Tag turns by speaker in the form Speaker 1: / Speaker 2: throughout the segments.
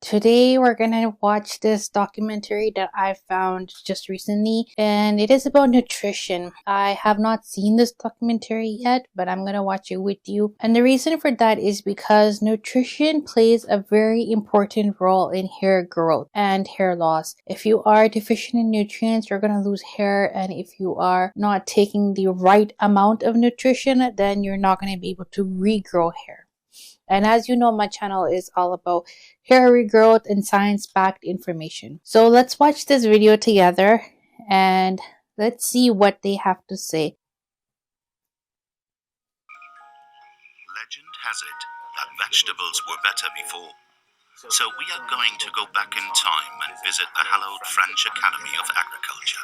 Speaker 1: Today we're gonna watch this documentary that I found just recently, and it is about nutrition. I have not seen this documentary yet, but I'm gonna watch it with you. And the reason for that is because nutrition plays a very important role in hair growth and hair loss. If you are deficient in nutrients, you're gonna lose hair, and if you are not taking the right amount of nutrition, then you're not gonna be able to regrow hair. And as you know, my channel is all about hair regrowth and science-backed information. So let's watch this video together and let's see what they have to say.
Speaker 2: Legend has it that vegetables were better before. So we are going to go back in time and visit the hallowed French Academy of Agriculture.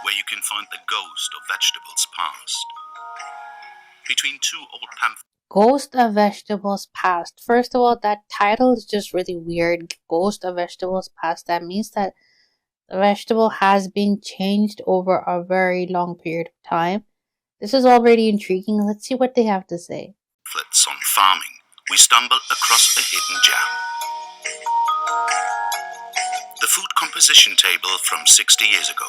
Speaker 2: Where you can find the ghost of vegetables past. Between two old pamphlets.
Speaker 1: Ghost of Vegetables Past. First of all, that title is just really weird. Ghost of Vegetables Past. That means that the vegetable has been changed over a very long period of time. This is already intriguing. Let's see what they have to say.
Speaker 2: On farming, we stumble across a hidden gem. The food composition table from 60 years ago.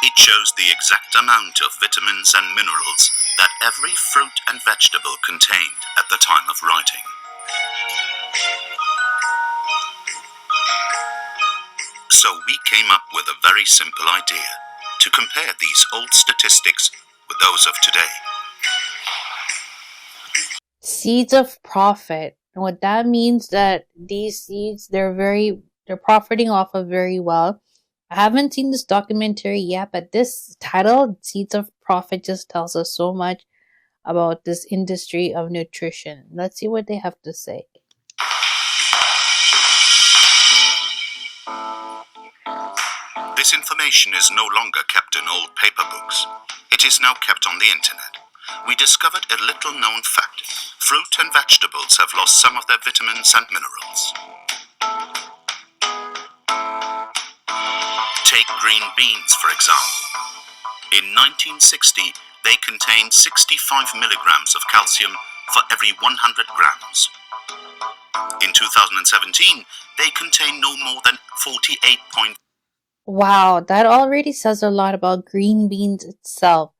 Speaker 2: It shows the exact amount of vitamins and minerals that every fruit and vegetable contained at the time of writing. So we came up with a very simple idea to compare these old statistics with those of today.
Speaker 1: Seeds of profit. And what that means that these seeds, they're profiting off of very well. I haven't seen this documentary yet, but this title, Seeds of Profit, just tells us so much about this industry of nutrition. Let's see what they have to say.
Speaker 2: This information is no longer kept in old paper books. It is now kept on the internet. We discovered a little known fact. Fruit and vegetables have lost some of their vitamins and minerals. Take green beans, for example. In 1960, they contained 65 milligrams of calcium for every 100 grams. In 2017, they contain no more than 48.
Speaker 1: Wow, that already says a lot about green beans itself.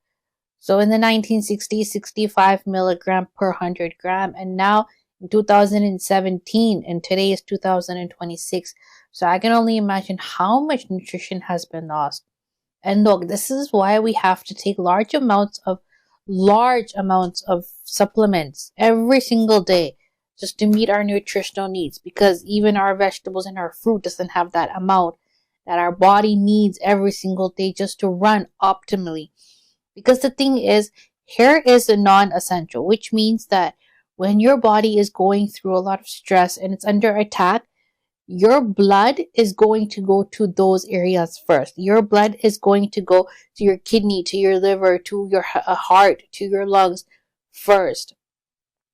Speaker 1: So in the 1960s, 65 milligram per 100 gram, and now in 2017, and today is 2026. So I can only imagine how much nutrition has been lost. And look, this is why we have to take large amounts of supplements every single day just to meet our nutritional needs, because even our vegetables and our fruit doesn't have that amount that our body needs every single day just to run optimally. Because the thing is, hair is a non-essential, which means that when your body is going through a lot of stress and it's under attack, your blood is going to go to those areas first. Your blood is going to go to your kidney, to your liver, to your heart, to your lungs first.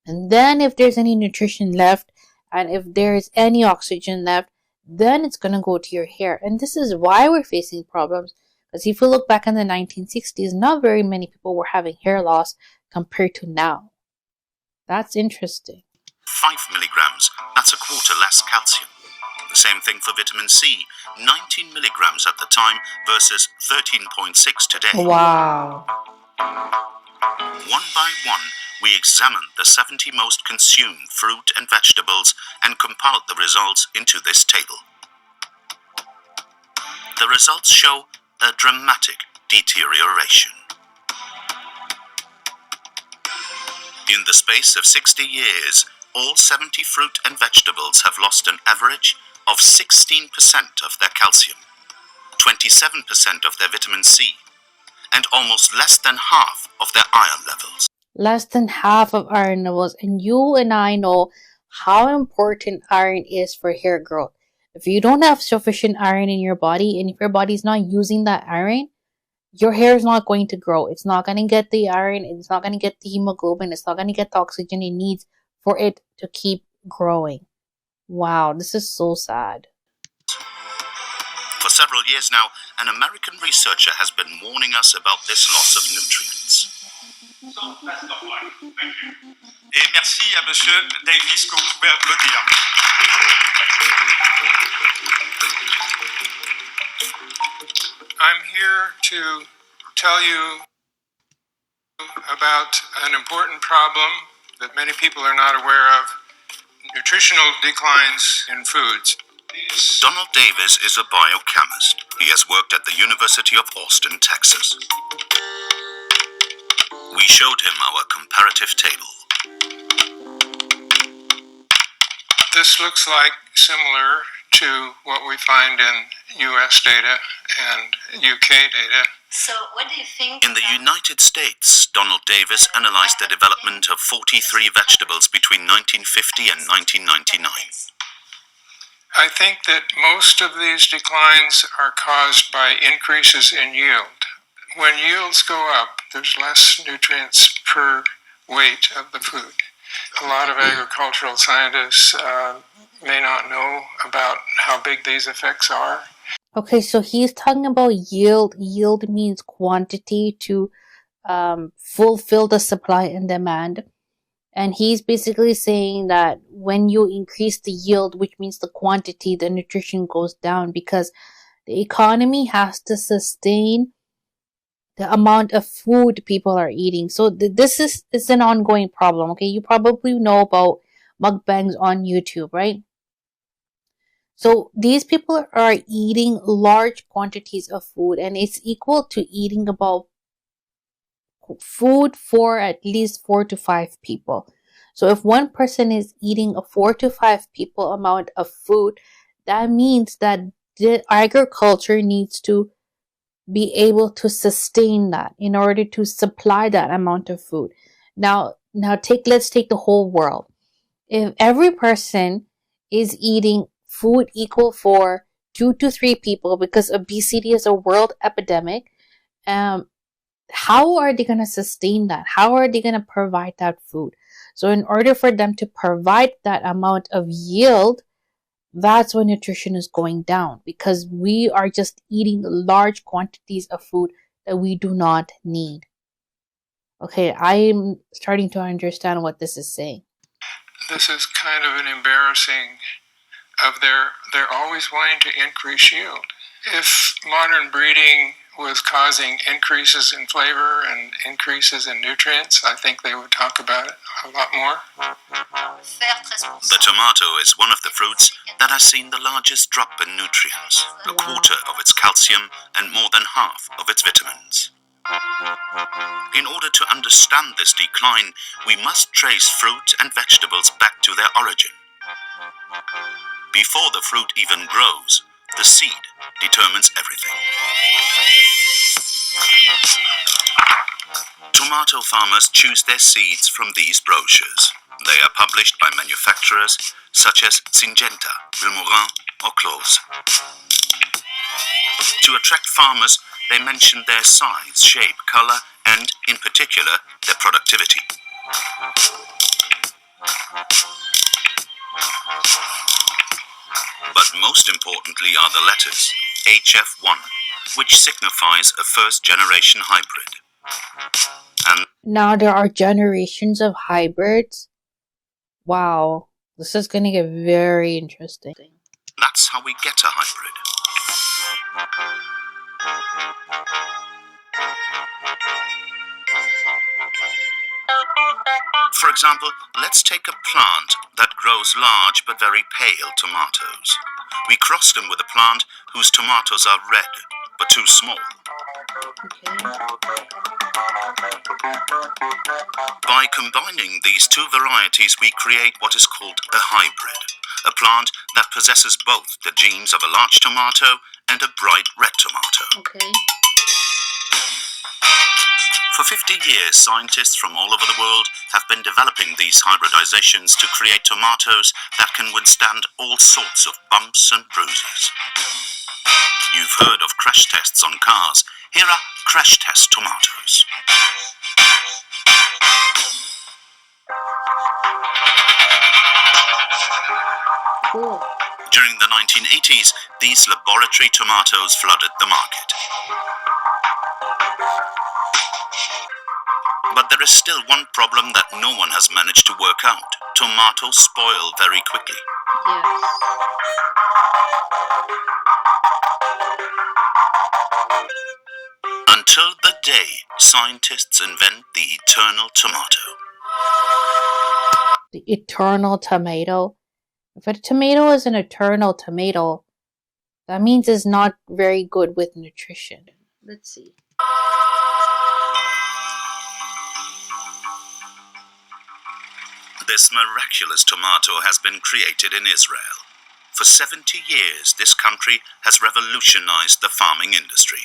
Speaker 1: And then if there's any nutrition left, and if there's any oxygen left, then it's going to go to your hair. And this is why we're facing problems. Because if you look back in the 1960s, not very many people were having hair loss compared to now. That's interesting.
Speaker 2: 5 milligrams, that's a quarter less calcium. The same thing for vitamin C, 19 milligrams at the time versus 13.6 today.
Speaker 1: Wow.
Speaker 2: One by one, we examined the 70 most consumed fruit and vegetables and compiled the results into this table. The results show a dramatic deterioration. In the space of 60 years, all 70 fruit and vegetables have lost an average of 16% of their calcium, 27% of their vitamin C, and almost less than half of their iron levels.
Speaker 1: Less than half of iron levels, and you and I know how important iron is for hair growth. If you don't have sufficient iron in your body, and if your body is not using that iron, your hair is not going to grow. It's not going to get the iron, it's not going to get the hemoglobin, it's not going to get the oxygen it needs for it to keep growing. Wow, this is so sad.
Speaker 2: For several years now, an American researcher has been warning us about this loss of nutrients.
Speaker 3: Et merci à Monsieur Davis que vous pouvez applaudir. I'm here to tell you about an important problem that many people are not aware of: nutritional declines in foods.
Speaker 2: Donald Davis is a biochemist. He has worked at the University of Austin, Texas. We showed him our comparative table.
Speaker 3: This looks like similar to what we find in US data and UK data.
Speaker 2: So what do you think? In the United States, Donald Davis analyzed the development of 43 vegetables between 1950 and 1999.
Speaker 3: I think that most of these declines are caused by increases in yield. When yields go up, there's less nutrients per weight of the food. A lot of agricultural scientists may not know about how big these effects are.
Speaker 1: Okay, so he's talking about yield. Yield means quantity to fulfill the supply and demand. And he's basically saying that when you increase the yield, which means the quantity, the nutrition goes down because the economy has to sustain the amount of food people are eating. So this is an ongoing problem. Okay, you probably know about mukbangs on YouTube, right? So these people are eating large quantities of food, and it's equal to eating about food for at least 4 to 5 people. So if one person is eating a 4 to 5 people amount of food, that means that the agriculture needs to be able to sustain that in order to supply that amount of food. Now let's take the whole world. If every person is eating food equal for 2 to 3 people, because obesity is a world epidemic, how are they going to sustain that? How are they going to provide that food? So in order for them to provide that amount of yield, that's when nutrition is going down, because we are just eating large quantities of food that we do not need. Okay, I'm starting to understand what this is saying.
Speaker 3: This is kind of an embarrassing of they're always wanting to increase yield. If modern breeding was causing increases in flavor and increases in nutrients, I think they would talk about it a lot more.
Speaker 2: The tomato is one of the fruits that has seen the largest drop in nutrients, a quarter of its calcium and more than half of its vitamins. In order to understand this decline, we must trace fruit and vegetables back to their origin. Before the fruit even grows, the seed determines everything. Tomato farmers choose their seeds from these brochures. They are published by manufacturers such as Syngenta, Vilmorin, or Close. To attract farmers, they mention their size, shape, color, and, in particular, their productivity. But most importantly are the letters HF1, which signifies a first-generation hybrid. And
Speaker 1: now there are generations of hybrids. Wow, this is going to get very interesting.
Speaker 2: That's how we get a hybrid. For example, let's take a plant that grows large but very pale tomatoes. We cross them with a plant whose tomatoes are red but too small. By combining these two varieties, we create what is called a hybrid, a plant that possesses both the genes of a large tomato and a bright red tomato.
Speaker 1: Okay.
Speaker 2: For 50 years, scientists from all over the world have been developing these hybridizations to create tomatoes that can withstand all sorts of bumps and bruises. You've heard of crash tests on cars. Here are crash test tomatoes.
Speaker 1: Cool.
Speaker 2: During the 1980s, these laboratory tomatoes flooded the market. But there is still one problem that no one has managed to work out. Tomatoes spoil very quickly.
Speaker 1: Yes.
Speaker 2: Until the day scientists invent the eternal tomato.
Speaker 1: The eternal tomato. If a tomato is an eternal tomato, that means it's not very good with nutrition. Let's see.
Speaker 2: This miraculous tomato has been created in Israel. For 70 years, this country has revolutionized the farming industry.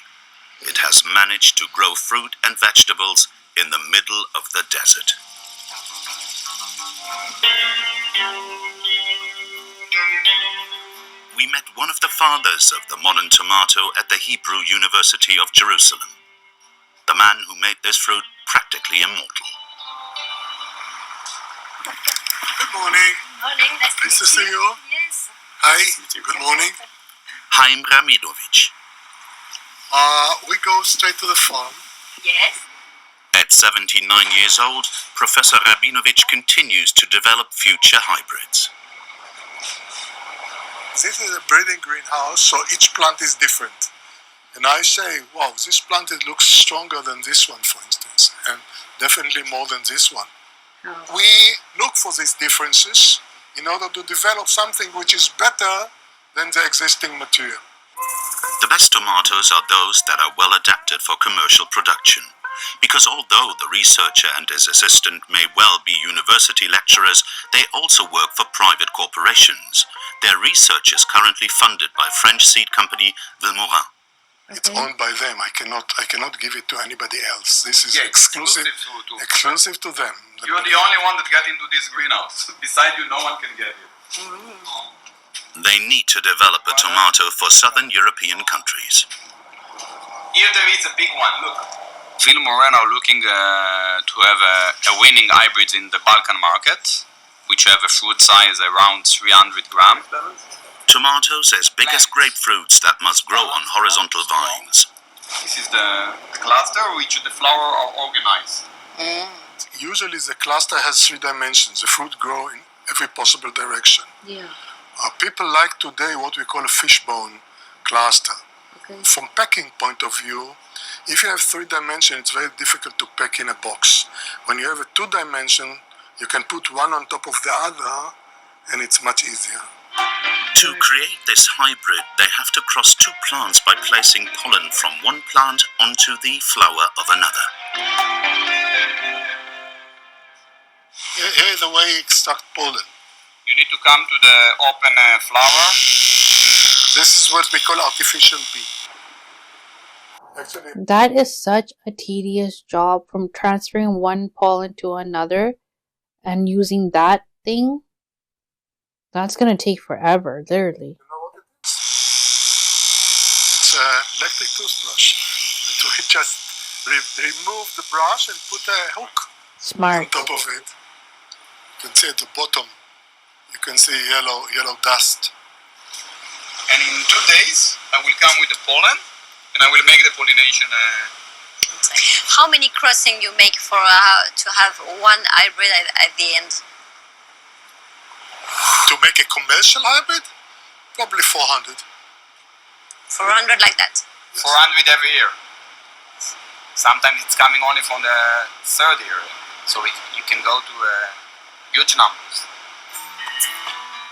Speaker 2: It has managed to grow fruit and vegetables in the middle of the desert. We met one of the fathers of the modern tomato at the Hebrew University of Jerusalem, the man who made this fruit practically immortal.
Speaker 4: Good morning.
Speaker 5: Morning,
Speaker 4: Nice to see you.
Speaker 5: Yes.
Speaker 4: Hi, good morning.
Speaker 2: Haim Rabinovich.
Speaker 4: We go straight to the farm.
Speaker 5: Yes.
Speaker 2: At 79 years old, Professor Rabinovich continues to develop future hybrids.
Speaker 4: This is a breeding greenhouse, so each plant is different. And I say, wow, this plant it looks stronger than this one, for instance, and definitely more than this one.
Speaker 5: Oh.
Speaker 4: We look for these differences in order to develop something which is better than the existing material.
Speaker 2: The best tomatoes are those that are well adapted for commercial production, because although the researcher and his assistant may well be university lecturers, they also work for private corporations. Their research is currently funded by French seed company Vilmorin.
Speaker 4: It's owned by them. I cannot give it to anybody else. This is
Speaker 6: Yeah,
Speaker 4: exclusive to them.
Speaker 6: You're the only one that got into this greenhouse. Beside you, no one can get it.
Speaker 2: They need to develop a tomato for southern European countries.
Speaker 6: Here there is a big one, look. Vilmorin are looking to have a winning hybrid in the Balkan market, which have a fruit size around 300 grams.
Speaker 2: Tomatoes as big as grapefruits that must grow on horizontal vines.
Speaker 6: This is the cluster which the flower are organized.
Speaker 4: Usually the cluster has 3 dimensions. The fruit grow in every possible direction.
Speaker 1: Yeah.
Speaker 4: People like today what we call a fishbone cluster.
Speaker 1: Okay.
Speaker 4: From packing point of view, if you have 3 dimensions, it's very difficult to pack in a box. When you have a 2 dimension, you can put one on top of the other, and it's much easier.
Speaker 2: To create this hybrid, they have to cross 2 plants by placing pollen from one plant onto the flower of another.
Speaker 4: Here is the way you extract pollen.
Speaker 6: You need to come to the open flower.
Speaker 4: This is what we call artificial bee. Actually,
Speaker 1: That is such a tedious job, from transferring one pollen to another and using that thing. That's gonna take forever, literally.
Speaker 4: you know what it is? It's an electric toothbrush. So we just remove the brush and put a hook on
Speaker 1: Smart.
Speaker 4: top of it. You can see at the bottom, you can see yellow dust.
Speaker 6: And in 2 days, I will come with the pollen and I will make the pollination.
Speaker 5: How many crossing you make for to have one hybrid at the end?
Speaker 4: To make a commercial hybrid, probably 400.
Speaker 5: 400 like that.
Speaker 6: 400 every year. Sometimes it's coming only from the 3rd year. So you can go to huge numbers.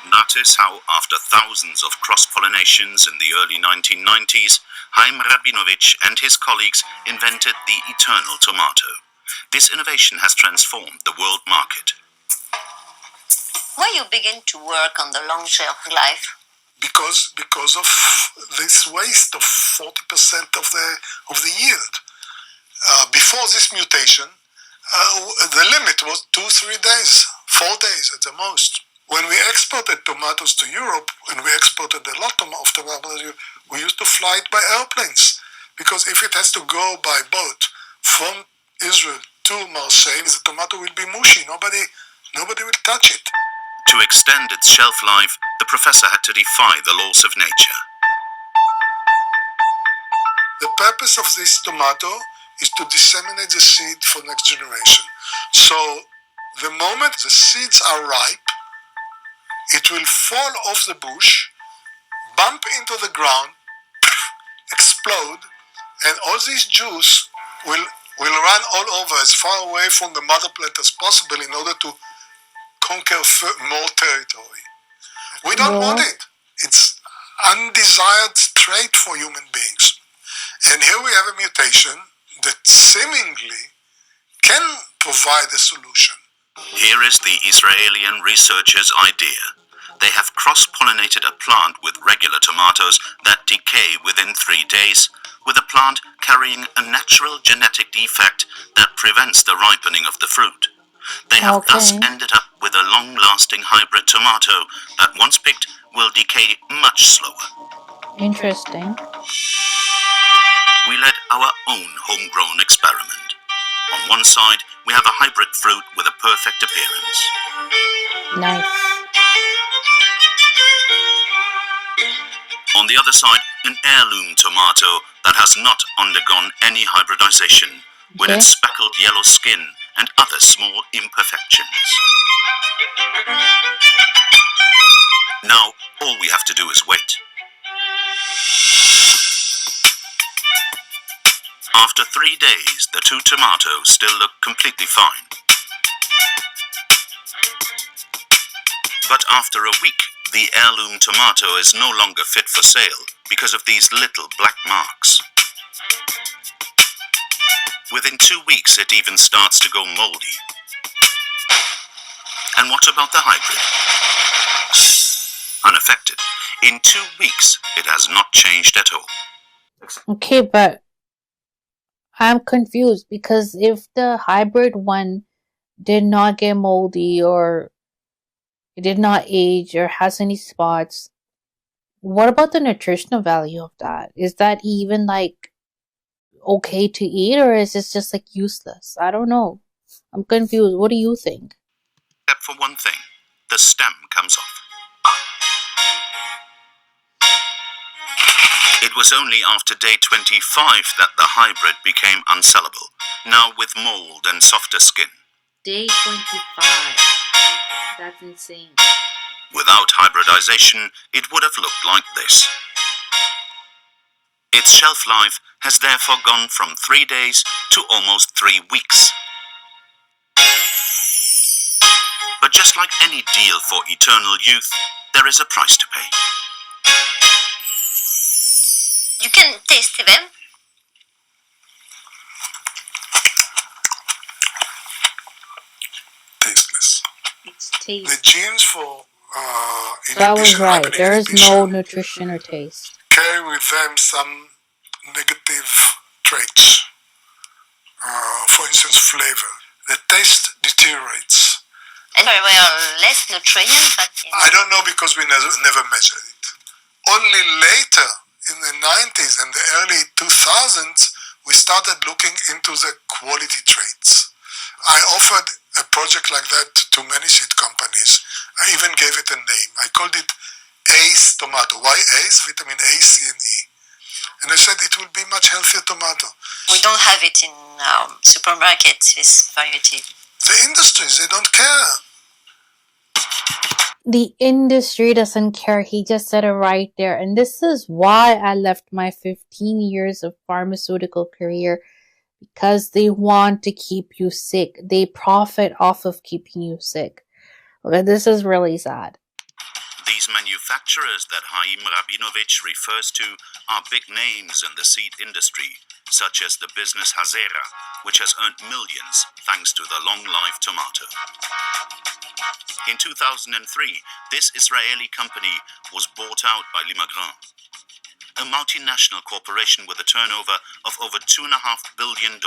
Speaker 2: Notice how, after thousands of cross-pollinations in the early 1990s, Haim Rabinovich and his colleagues invented the eternal tomato. This innovation has transformed the world market.
Speaker 5: Why you begin to work on the long shelf life?
Speaker 4: Because of this waste of 40% of the yield. Before this mutation, the limit was 2-3 days, 4 days at the most. When we exported tomatoes to Europe, and we exported a lot of tomatoes, we used to fly it by airplanes. Because if it has to go by boat from Israel to Marseille, the tomato will be mushy. Nobody will touch it.
Speaker 2: To extend its shelf life, the professor had to defy the laws of nature.
Speaker 4: The purpose of this tomato is to disseminate the seed for next generation. So the moment the seeds are ripe, it will fall off the bush, bump into the ground, explode, and all this juice will run all over as far away from the mother plant as possible in order to conquer more territory. We don't want it. It's undesired trait for human beings. And here we have a mutation that seemingly can provide a solution.
Speaker 2: Here is the Israeli researchers' idea. They have cross-pollinated a plant with regular tomatoes that decay within 3 days, with a plant carrying a natural genetic defect that prevents the ripening of the fruit. They have thus ended up with a long-lasting hybrid tomato that, once picked, will decay much slower.
Speaker 1: Interesting.
Speaker 2: We led our own homegrown experiment. On one side, we have a hybrid fruit with a perfect appearance.
Speaker 1: Nice.
Speaker 2: On the other side, an heirloom tomato that has not undergone any hybridization, with its speckled yellow skin and other small imperfections. Now, all we have to do is wait. After 3 days, the two tomatoes still look completely fine. But after a week, the heirloom tomato is no longer fit for sale because of these little black marks. Within 2 weeks, it even starts to go moldy. And what about the hybrid? Unaffected. In 2 weeks, it has not changed at all.
Speaker 1: Okay, but I'm confused because if the hybrid one did not get moldy or it did not age or has any spots, what about the nutritional value of that? Is that even like okay to eat, or is this just like useless? I don't know. I'm confused. What do you think?
Speaker 2: Except for one thing, the stem comes off. It was only after day 25 that the hybrid became unsellable, now with mold and softer skin.
Speaker 1: Day 25. That's insane.
Speaker 2: Without hybridization, it would have looked like this. Its shelf life has therefore gone from 3 days to almost 3 weeks. But just like any deal for eternal youth, there is a price to pay.
Speaker 5: You can taste them.
Speaker 4: Tasteless.
Speaker 1: It's
Speaker 4: The
Speaker 1: taste.
Speaker 4: genes for
Speaker 1: That was
Speaker 4: inhibition,
Speaker 1: right. There is no
Speaker 4: hyperinhibition,
Speaker 1: nutrition or taste.
Speaker 4: carry with them some negative traits. For instance, flavor. The taste deteriorates.
Speaker 5: And there were less nutrients, but
Speaker 4: I don't know because we never measured it. Only later, in the 90s and the early 2000s, we started looking into the quality traits. I offered a project like that to many seed companies. I even gave it a name. I called it ACE tomato. Why ACE? Vitamin A, C, and E. And I said it will be much healthier tomato.
Speaker 5: we don't have it in supermarkets, this variety.
Speaker 4: The industries, they don't care.
Speaker 1: The industry doesn't care. He just said it right there. And this is why I left my 15 years of pharmaceutical career, because they want to keep you sick. They profit off of keeping you sick. Okay, this is really sad.
Speaker 2: These manufacturers that Haim Rabinovich refers to are big names in the seed industry, such as the business Hazera, which has earned millions thanks to the long-life tomato. In 2003, this Israeli company was bought out by Limagran, a multinational corporation with a turnover of over $2.5 billion.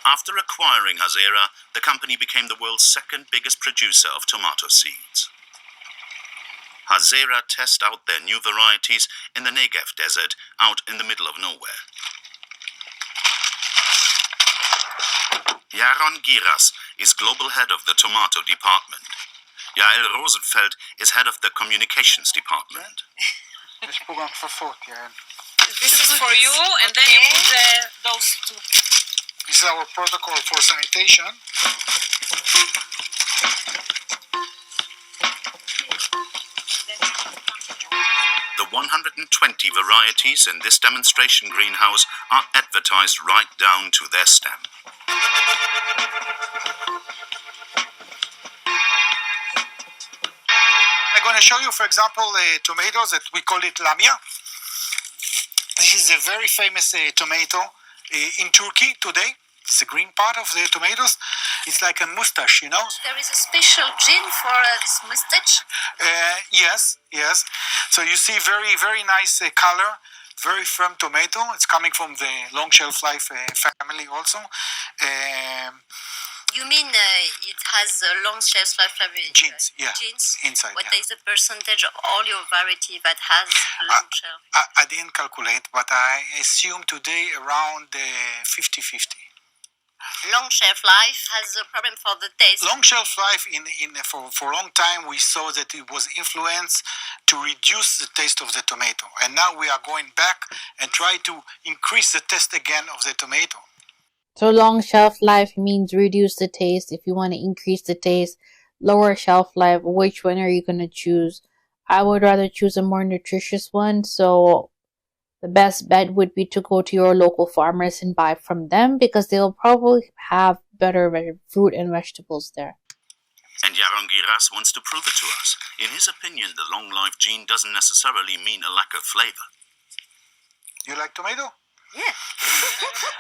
Speaker 2: After acquiring Hazera, the company became the world's second biggest producer of tomato seeds. Hazera test out their new varieties in the Negev desert out in the middle of nowhere. Jaron Giras is global head of the tomato department. Yael Rosenfeld is head of the communications department.
Speaker 5: This is for you, and then you put those two.
Speaker 7: This is our protocol for sanitation.
Speaker 2: The 120 varieties in this demonstration greenhouse are advertised right down to their stem.
Speaker 7: I'm going to show you, for example, tomatoes that we call it lamia. This is a very famous tomato in Turkey today. It's the green part of the tomatoes. It's like a mustache, you know.
Speaker 5: There is a special gene for this mustache.
Speaker 7: Yes. So you see very, very nice color, very firm tomato. It's coming from the long shelf life family also.
Speaker 5: You mean it has a long shelf life?
Speaker 7: Genes, yeah.
Speaker 5: Genes?
Speaker 7: Inside,
Speaker 5: What
Speaker 7: yeah.
Speaker 5: is the percentage of all your variety that has long shelf?
Speaker 7: I didn't calculate, but I assume today around 50-50.
Speaker 5: Long shelf life has a problem for the taste.
Speaker 7: Long shelf life for a long time we saw that it was influenced to reduce the taste of the tomato, and now we are going back and try to increase the taste again of the tomato.
Speaker 1: So long shelf life means reduce the taste. If you want to increase the taste, lower shelf life. Which one are you going to choose? I would rather choose a more nutritious one. So the best bet would be to go to your local farmers and buy from them, because they'll probably have better fruit and vegetables there.
Speaker 2: And Jaron Giras wants to prove it to us. In his opinion, the long life gene doesn't necessarily mean a lack of flavor.
Speaker 7: You like tomato?
Speaker 5: Yeah.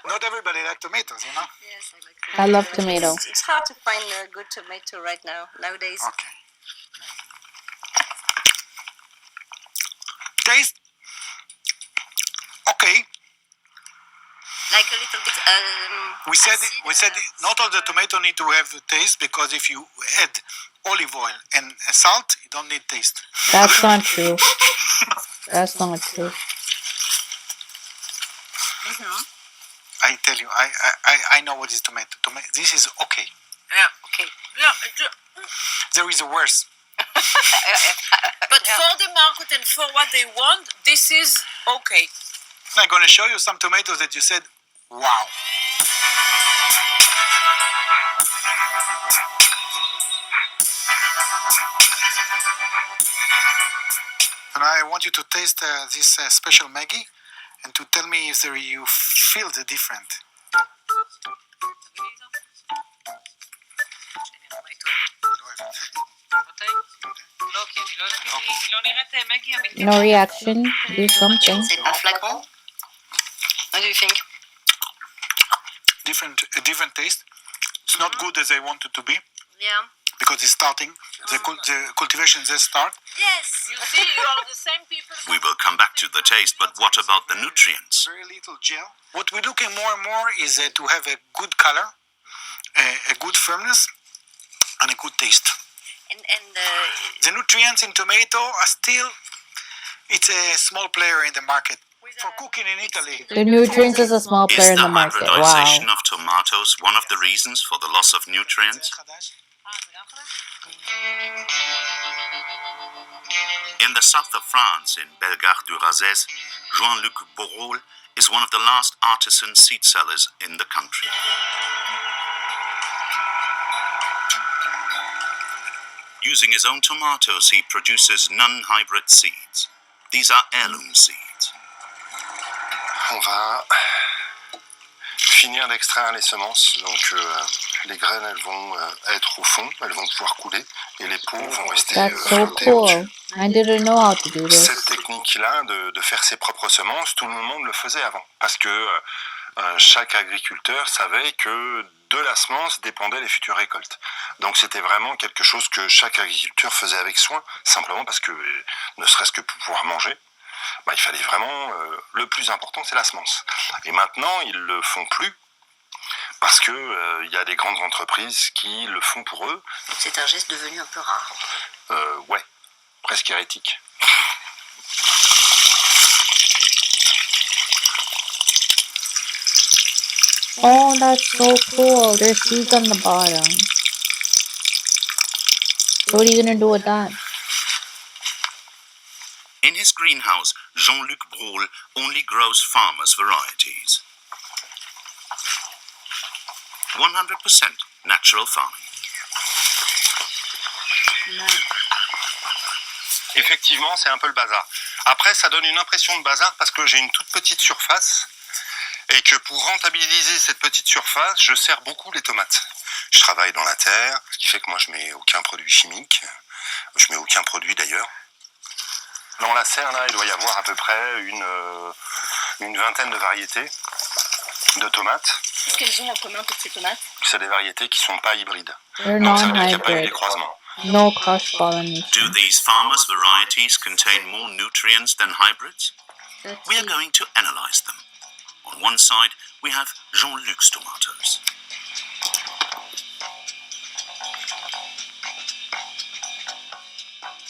Speaker 7: Not everybody likes tomatoes, you know?
Speaker 5: Yes, I like
Speaker 1: I love tomato.
Speaker 5: It's hard to find a good tomato right now, nowadays.
Speaker 7: Okay. Taste? Okay.
Speaker 5: Like a little bit.
Speaker 7: We said not all the tomato need to have taste, because if you add olive oil and salt, you don't need taste.
Speaker 1: That's not true. That's not true.
Speaker 5: Mm-hmm.
Speaker 7: I tell you, I know what is tomato. This is okay.
Speaker 5: Yeah, okay. Yeah,
Speaker 7: There is a worse.
Speaker 5: but for the market and for what they want, this is okay.
Speaker 7: I'm going to show you some tomatoes that you said, wow. And I want you to taste this special Maggi and to tell me if you feel the difference.
Speaker 1: No reaction. Do something.
Speaker 5: C'est un flacon. What do you think?
Speaker 7: A different taste. It's not good as I want it to be.
Speaker 5: Yeah.
Speaker 7: Because it's starting. The cultivation just start.
Speaker 5: Yes. You see, you are the same people.
Speaker 2: We will come back to the taste, but what about the nutrients?
Speaker 7: Very little gel. What we're looking more and more is to have a good color, a good firmness, and a good taste.
Speaker 5: And
Speaker 7: the nutrients in tomato are still, it's a small player in the market. For cooking in Italy.
Speaker 1: The nutrients is a small player in the market. Wow.
Speaker 2: Is the hybridization of tomatoes one of the reasons for the loss of nutrients? In the south of France, in Bellegarde-du-Razès, Jean-Luc Borrol is one of the last artisan seed sellers in the country. Using his own tomatoes, he produces non-hybrid seeds. These are heirloom seeds.
Speaker 8: On va finir d'extraire les semences. Donc les graines, elles vont être au fond, elles vont pouvoir couler, et les peaux vont rester
Speaker 1: That's so
Speaker 8: flotter
Speaker 1: cool.
Speaker 8: au-dessus.
Speaker 1: I didn't know how to do this.
Speaker 8: Cette technique-là de faire ses propres semences, tout le monde le faisait avant, parce que chaque agriculteur savait que de la semence dépendaient les futures récoltes. Donc c'était vraiment quelque chose que chaque agriculteur faisait avec soin, simplement parce que, ne serait-ce que pour pouvoir manger, il fallait vraiment, le plus important, c'est la semence. Et maintenant, ils le font plus, parce que y a des grandes entreprises qui le font pour eux.
Speaker 5: C'est un geste devenu un peu rare.
Speaker 8: Ouais, presque hérétique.
Speaker 1: Oh, that's so cool. There's seeds on the bottom. So what are you gonna do with that?
Speaker 2: In his greenhouse, Jean-Luc Brault only grows farmers' varieties. 100% natural farming.
Speaker 8: Effectivement, c'est un peu le bazar. Après, ça donne une impression de bazar parce que j'ai une toute petite surface et que pour rentabiliser cette petite surface, je sers beaucoup les tomates. Je travaille dans la terre, ce qui fait que moi je mets aucun produit chimique. Je mets aucun produit d'ailleurs. Dans la serre, là, il doit y avoir à peu près une vingtaine de variétés de tomates.
Speaker 5: Qu'est-ce qu'elles ont en commun, toutes ces tomates?
Speaker 8: C'est des variétés qui ne sont pas hybrides.
Speaker 1: They're
Speaker 8: Donc ça veut dire qu'il n'y a pas eu
Speaker 1: non-hybrid.
Speaker 8: des croisements.
Speaker 1: No cross-pollination.
Speaker 2: Do these farmers' varieties contain more nutrients than hybrids? We are going to analyze them. On one side, we have Jean-Luc's tomatoes.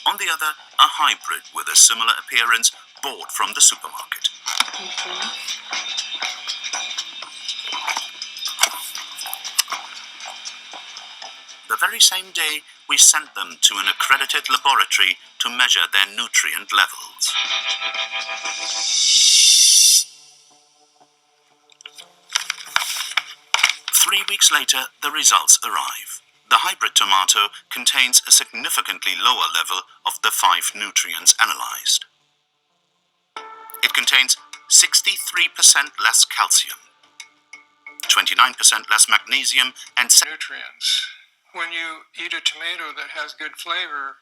Speaker 2: On the other, a hybrid with a similar appearance bought from the supermarket. The very same day, we sent them to an accredited laboratory to measure their nutrient levels. Three weeks later, the results arrive. The hybrid tomato contains a significantly lower level of the 5 nutrients analyzed. It contains 63% less calcium, 29% less magnesium, and
Speaker 3: Nutrients. When you eat a tomato that has good flavor,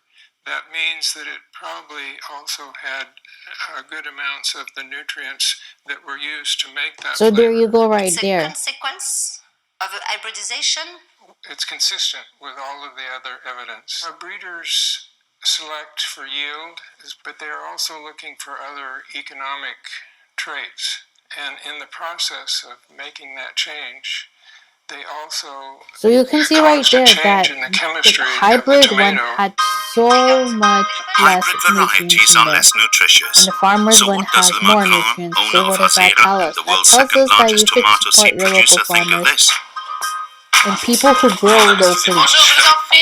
Speaker 3: that means that it probably also had good amounts of the nutrients that were used to make that
Speaker 1: So
Speaker 3: flavor.
Speaker 1: there you go right
Speaker 5: It's a
Speaker 1: there.
Speaker 5: consequence of hybridization.
Speaker 3: It's consistent with all of the other evidence. Breeders select for yield, but they're also looking for other economic traits. And in the process of making that change, they also
Speaker 1: So you can see right there that the hybrid one had so much less
Speaker 2: hybrid
Speaker 1: nutrients
Speaker 2: varieties
Speaker 1: in
Speaker 2: are
Speaker 1: there.
Speaker 2: less nutritious.
Speaker 1: And the farmer's
Speaker 2: So
Speaker 1: one
Speaker 2: what does
Speaker 1: has
Speaker 2: Le
Speaker 1: more
Speaker 2: Macron,
Speaker 1: nutrients.
Speaker 2: owner
Speaker 1: So what
Speaker 2: of
Speaker 1: does that
Speaker 2: Hazera
Speaker 1: tell
Speaker 2: and
Speaker 1: us?
Speaker 2: the
Speaker 1: That
Speaker 2: world's
Speaker 1: tells
Speaker 2: second
Speaker 1: us that you
Speaker 2: largest
Speaker 1: should
Speaker 2: tomato
Speaker 1: support
Speaker 2: seed
Speaker 1: your
Speaker 2: producer,
Speaker 1: local
Speaker 2: think of
Speaker 1: farmers
Speaker 2: this.
Speaker 1: and people who grow locally.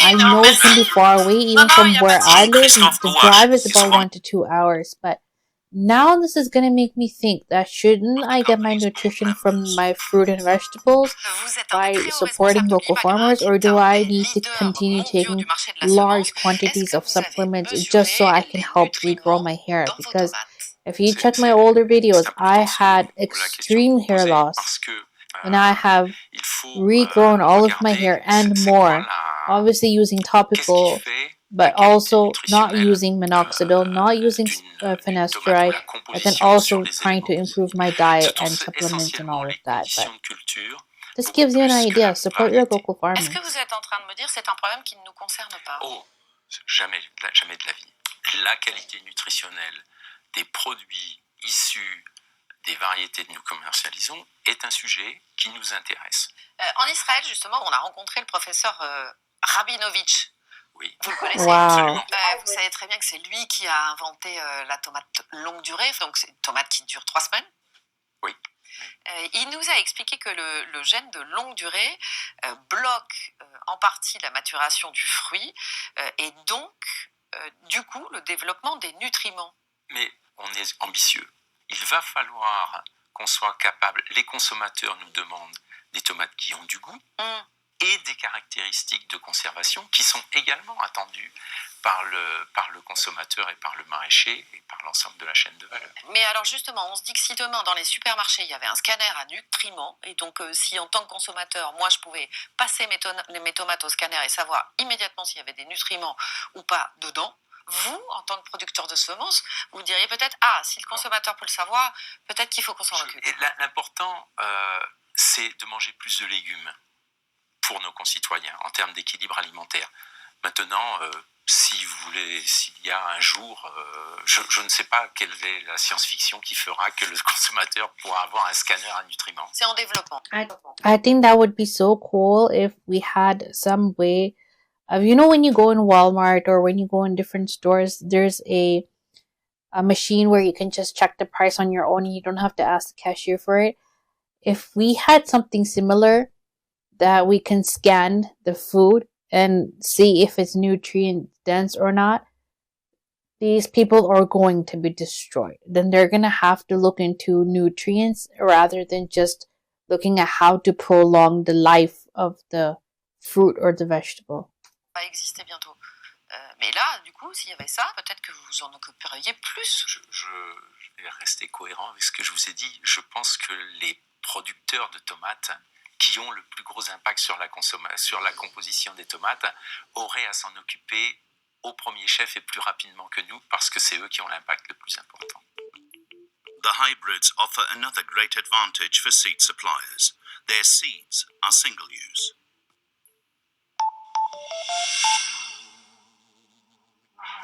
Speaker 1: I know it can be far away, even from where I live. The drive is about 1 to 2 hours, but now this is going to make me think that shouldn't I get my nutrition from my fruit and vegetables by supporting local farmers, or do I need to continue taking large quantities of supplements just so I can help regrow my hair? Because if you check my older videos, I had extreme hair loss, and I have regrown all of my hair and more, obviously using topical, but also not using minoxidil, not using finasteride, but then also trying to improve my diet and supplements and all of that. But this gives you an idea. Support your local farmers.
Speaker 5: Est-ce que vous êtes en train de me dire c'est un problème qui ne nous concerne pas?
Speaker 6: Oh, jamais de la vie. La qualité nutritionnelle des produits issus des variétés que nous commercialisons est un sujet qui nous intéresse.
Speaker 5: En Israël, justement, on a rencontré le professeur Rabinovitch.
Speaker 6: Oui.
Speaker 5: Vous le connaissez?
Speaker 1: Wow.
Speaker 6: Absolument.
Speaker 5: Vous savez très bien que c'est lui qui a inventé la tomate longue durée, donc c'est une tomate qui dure 3 semaines.
Speaker 6: Oui.
Speaker 5: Il nous a expliqué que le gène de longue durée bloque en partie la maturation du fruit et donc, du coup, le développement des nutriments.
Speaker 6: Mais on est ambitieux. Il va falloir qu'on soit capable, les consommateurs nous demandent des tomates qui ont du goût et des caractéristiques de conservation qui sont également attendues par le consommateur et par le maraîcher et par l'ensemble de la chaîne de valeur.
Speaker 5: Mais alors justement, on se dit que si demain dans les supermarchés il y avait un scanner à nutriments, et donc si en tant que consommateur, moi je pouvais passer mes tomates au scanner et savoir immédiatement s'il y avait des nutriments ou pas dedans, vous, en tant que producteur de semences, vous diriez peut-être, si le consommateur peut le savoir, peut-être qu'il faut qu'on s'en occupe.
Speaker 6: L'important, c'est de manger plus de légumes pour nos concitoyens en termes d'équilibre alimentaire. Maintenant, s'il y a un jour, je ne sais pas quelle est la science-fiction qui fera que le consommateur pourra avoir un scanner à nutriments.
Speaker 5: C'est en développement.
Speaker 1: I think that would be so cool if we had some way of, when you go in Walmart or when you go in different stores, there's a machine where you can just check the price on your own and you don't have to ask the cashier for it. if we had something similar that we can scan the food and see if it's nutrient dense or not, these people are going to be destroyed. Then they're going to have to look into nutrients rather than just looking at how to prolong the life of the fruit or the vegetable.
Speaker 5: Va exister bientôt. Mais là, du coup, s'il y avait ça, peut-être que vous en occuperiez plus.
Speaker 2: Je vais rester cohérent avec ce que je vous ai dit. Je pense que les producteurs de tomates qui ont le plus gros impact sur la composition des tomates auraient à s'en occuper au premier chef et plus rapidement que nous parce que c'est eux qui ont l'impact le plus important. The hybrids offer another great advantage for seed suppliers. Their seeds are single use.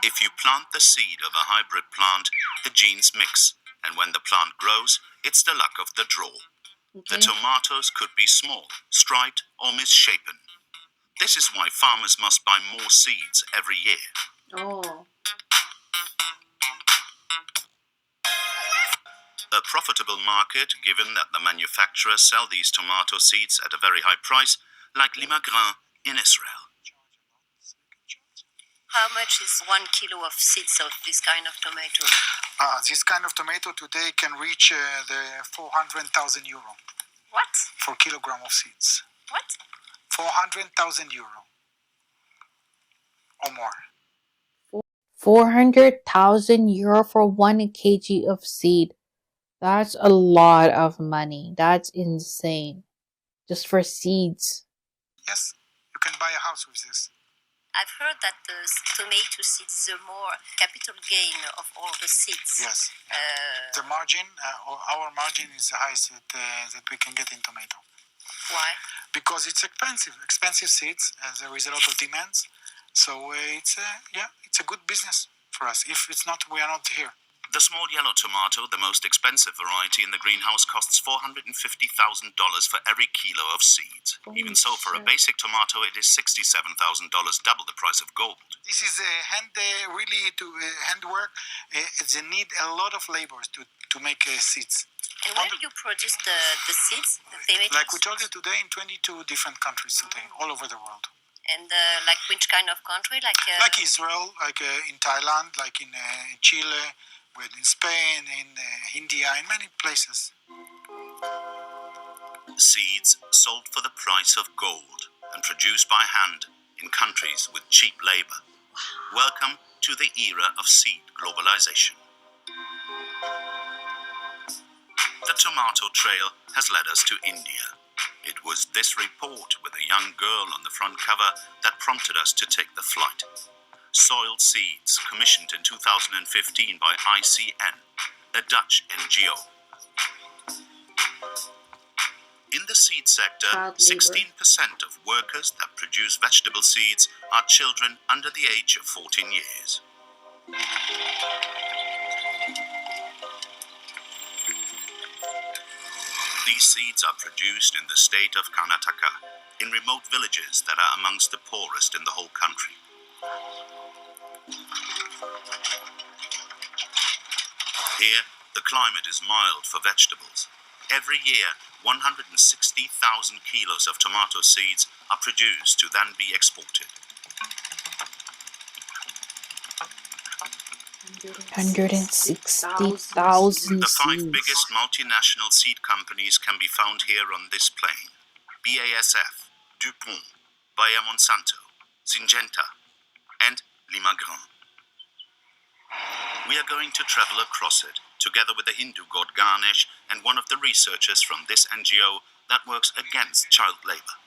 Speaker 2: If you plant the seed of a hybrid plant, the genes mix, and when the plant grows, it's the luck of the draw. Okay. The tomatoes could be small, striped, or misshapen. This is why farmers must buy more seeds every year.
Speaker 1: Oh.
Speaker 2: A profitable market, given that the manufacturers sell these tomato seeds at a very high price, like Limagrin in Israel.
Speaker 5: How much is 1 kilo of seeds of this kind of tomato?
Speaker 7: This kind of tomato today can reach the 400,000 euro.
Speaker 5: What?
Speaker 7: For kilogram of seeds.
Speaker 5: What?
Speaker 7: 400,000 euro. Or more.
Speaker 1: 400,000 euro for 1 kg of seed. That's a lot of money. That's insane. Just for seeds.
Speaker 7: Yes, you can buy a house with this.
Speaker 5: I've heard that the tomato seeds is a more capital gain of all the seeds.
Speaker 7: Yes. The margin, our margin is the highest that we can get in tomato.
Speaker 5: Why?
Speaker 7: Because it's expensive seeds. There is a lot of demands. So it's a good business for us. If it's not, we are not here.
Speaker 2: The small yellow tomato, the most expensive variety in the greenhouse, costs $450,000 for every kilo of seeds. Even so, for a basic tomato, it is $67,000, double the price of gold.
Speaker 7: This is handwork. They need a lot of laborers to make seeds.
Speaker 5: And where do you produce the seeds, the tomatoes?
Speaker 7: Like we told you today, in 22 different countries today, all over the world.
Speaker 5: And like which kind of country? Like
Speaker 7: Israel, like in Thailand, like in Chile, in Spain, in India, in many places.
Speaker 2: Seeds sold for the price of gold and produced by hand in countries with cheap labor. Welcome to the era of seed globalization. The tomato trail has led us to India. It was this report with a young girl on the front cover that prompted us to take the flight. Soiled Seeds, commissioned in 2015 by ICN, a Dutch NGO. In the seed sector, 16% of workers that produce vegetable seeds are children under the age of 14 years. These seeds are produced in the state of Karnataka, in remote villages that are amongst the poorest in the whole country. Here, the climate is mild for vegetables. Every year, 160,000 kilos of tomato seeds are produced to then be exported.
Speaker 1: 160,000
Speaker 2: The 5
Speaker 1: seeds.
Speaker 2: biggest multinational seed companies can be found here on this plain. BASF, DuPont, Bayer Monsanto, Syngenta, and Limagrin. We are going to travel across it, together with the Hindu god Ganesh and one of the researchers from this NGO that works against child labor.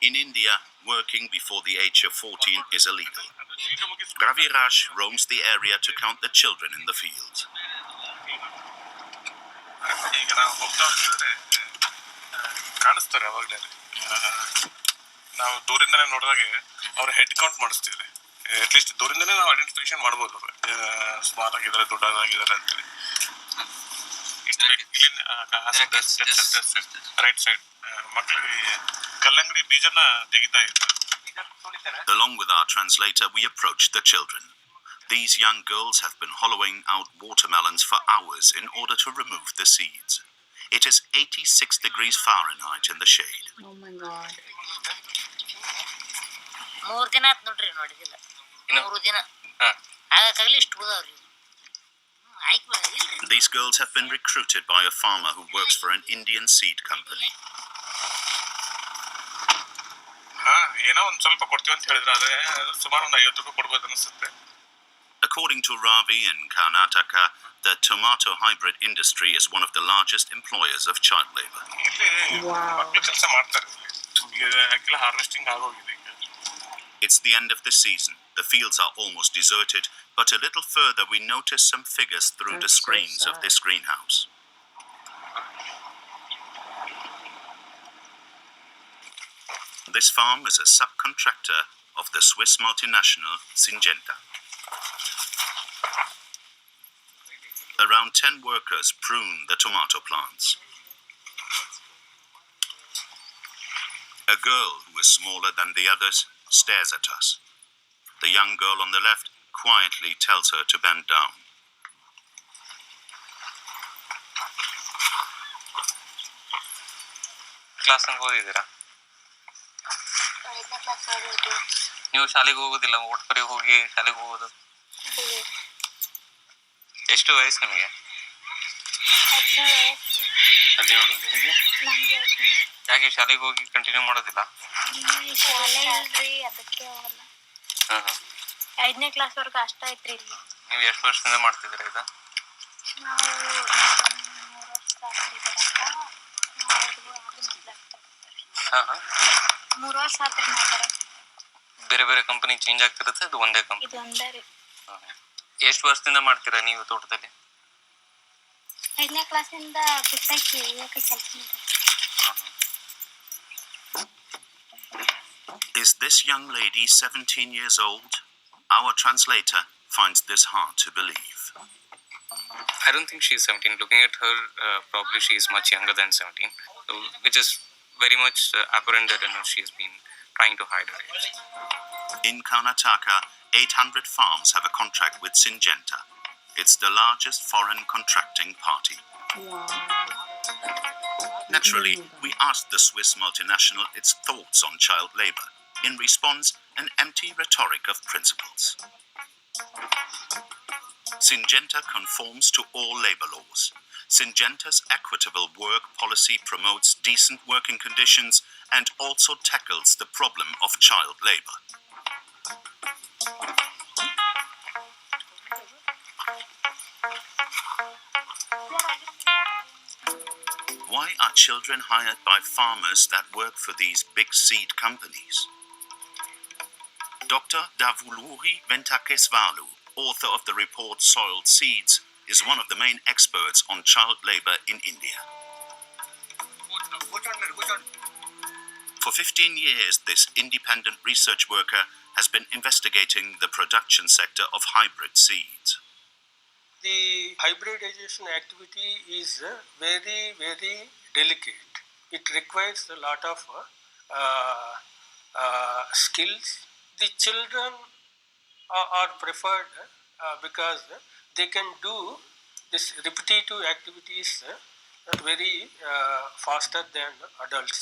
Speaker 2: In India, working before the age of 14 is illegal. Ravi Raj roams the area to count the children in the fields.
Speaker 9: ನಾವು ದೂರಿಂದನೇ ನೋಡಿದಾಗೆ ಅವ್ರ head count ಮಾಡಿಸ್ತಿದ್ವಿ. At least ದೂರಿಂದನೇ ನಾವು identification ಮಾಡ್ಬೋದು, smart ಆಗಿದ್ದಾರೆ, ದೊಡ್ಡದಾಗಿದ್ದಾರೆ ಅಂತೇಳಿ. Right side ಮಕ್ಕಳಿಗೆ ಕಲ್ಲಂಗಡಿ ಬೀಜನ ತೆಗಿತಾ ಇದ್ರು.
Speaker 2: Along with our translator, we approached the children. These young girls have been hollowing out watermelons for hours in order to remove the seeds. It is 86 degrees Fahrenheit in the shade.
Speaker 1: Oh my god.
Speaker 2: 3 ದಿನ ಆತ್ ನೋಡ್ರಿ ನೋಡಿದಿಲ್ಲ 3 ದಿನ ಆಗಲಿ ಇಷ್ಟು ಉಳಿದವ್ರಿ. These girls have been recruited by a farmer who works for an Indian seed company.
Speaker 9: ಏನೋ ಒಂದು ಸ್ವಲ್ಪ ಕೊಡ್ತೀವಿ ಅಂತ ಹೇಳಿದ್ರೆ ಆದರೆ ಸುಮಾರು ಒಂದು 50 ರೂಪಾಯಿ ಕೊಡ್ಬೋದು ಅನಿಸುತ್ತೆ.
Speaker 2: According to Ravi in Karnataka, the tomato hybrid industry is one of the largest employers of child labor.
Speaker 9: ಮಕ್ಕಳು ಕೆಲಸ ಮಾಡ್ತಾರೆ. ಈಗ ಹಾರ್ವೆಸ್ಟಿಂಗ್ ಆಗೋಗಿದೆ.
Speaker 2: It's the end of the season. The fields are almost deserted, but a little further we notice some figures through the screens of this greenhouse. This farm is a subcontractor of the Swiss multinational Syngenta. Around 10 workers prune the tomato plants. A girl who is smaller than the others stares at us. The young girl on the left quietly tells her to bend down.
Speaker 6: Class ಓದಿದ್ದೀರಾ? ನೀವು ಶಾಲೆಗೆ ಹೋಗೋದಿಲ್ಲ? ಒಟ್ಪರಿ ಹೋಗಿ ಶಾಲೆಗೆ ಹೋಗೋದು? ಎಷ್ಟು ವಯಸ್ಸು ನಿಮಗೆ? 17. ನಿಮಗೆ? ಯಾಕೆ ಶಾಲೆಗೆ ಹೋಗಿ ಕಂಟಿನ್ಯೂ ಮಾಡೋದಿಲ್ಲ?
Speaker 10: ಅದಕ್ಕೆ 5ನೇ ಕ್ಲಾಸ್ ವರೆಗೂ ಅಷ್ಟ ಐತ್ರಿ ಇಲ್ಲಿ.
Speaker 6: ನೀವು ಎಷ್ಟು ವರ್ಷದಿಂದ ಮಾಡ್ತಿದ್ದೀರಾ ಇದು?
Speaker 10: ನಾವು 3 ವರ್ಷ ಆತ್ರಿ ನಾವು.
Speaker 6: ಬೇರೆ ಬೇರೆ ಕಂಪನಿ ಚೇಂಜ್ ಆಗ್ತಿರುತ್ತೆ? ಇದು ಒಂದೇ ಕಂಪನಿ?
Speaker 10: ಇದು ಒಂದೇ ರೀ.
Speaker 6: ಎಷ್ಟು ವರ್ಷದಿಂದ ಮಾಡ್ತೀರಾ ನೀವು ತೋಟದಲ್ಲಿ?
Speaker 10: 5ನೇ ಕ್ಲಾಸಿಂದ ಬಿಟ್ಟಾಕಿ ಇವಾಗ ಕೆಲಸ ಮಾಡ್ತೀವಿ.
Speaker 2: Is this young lady 17 years old? Our translator finds this hard to believe.
Speaker 6: I don't think she's 17. Looking at her, probably she is much younger than 17, which is very much apparent that she's been trying to hide her age.
Speaker 2: In Karnataka, 800 farms have a contract with Syngenta. It's the largest foreign contracting party.
Speaker 1: Wow.
Speaker 2: Naturally, we asked the Swiss multinational its thoughts on child labor. In response, an empty rhetoric of principles. Syngenta conforms to all labor laws. Syngenta's equitable work policy promotes decent working conditions and also tackles the problem of child labor. Why are children hired by farmers that work for these big seed companies? Dr. Davuluri Ventakeswalu, author of the report Soiled Seeds, is one of the main experts on child labor in India. For 15 years, this independent research worker has been investigating the production sector of hybrid seeds.
Speaker 11: The hybridization activity is very, very delicate. It requires a lot of skills. The children are preferred because they can do this repetitive activities very faster than adults.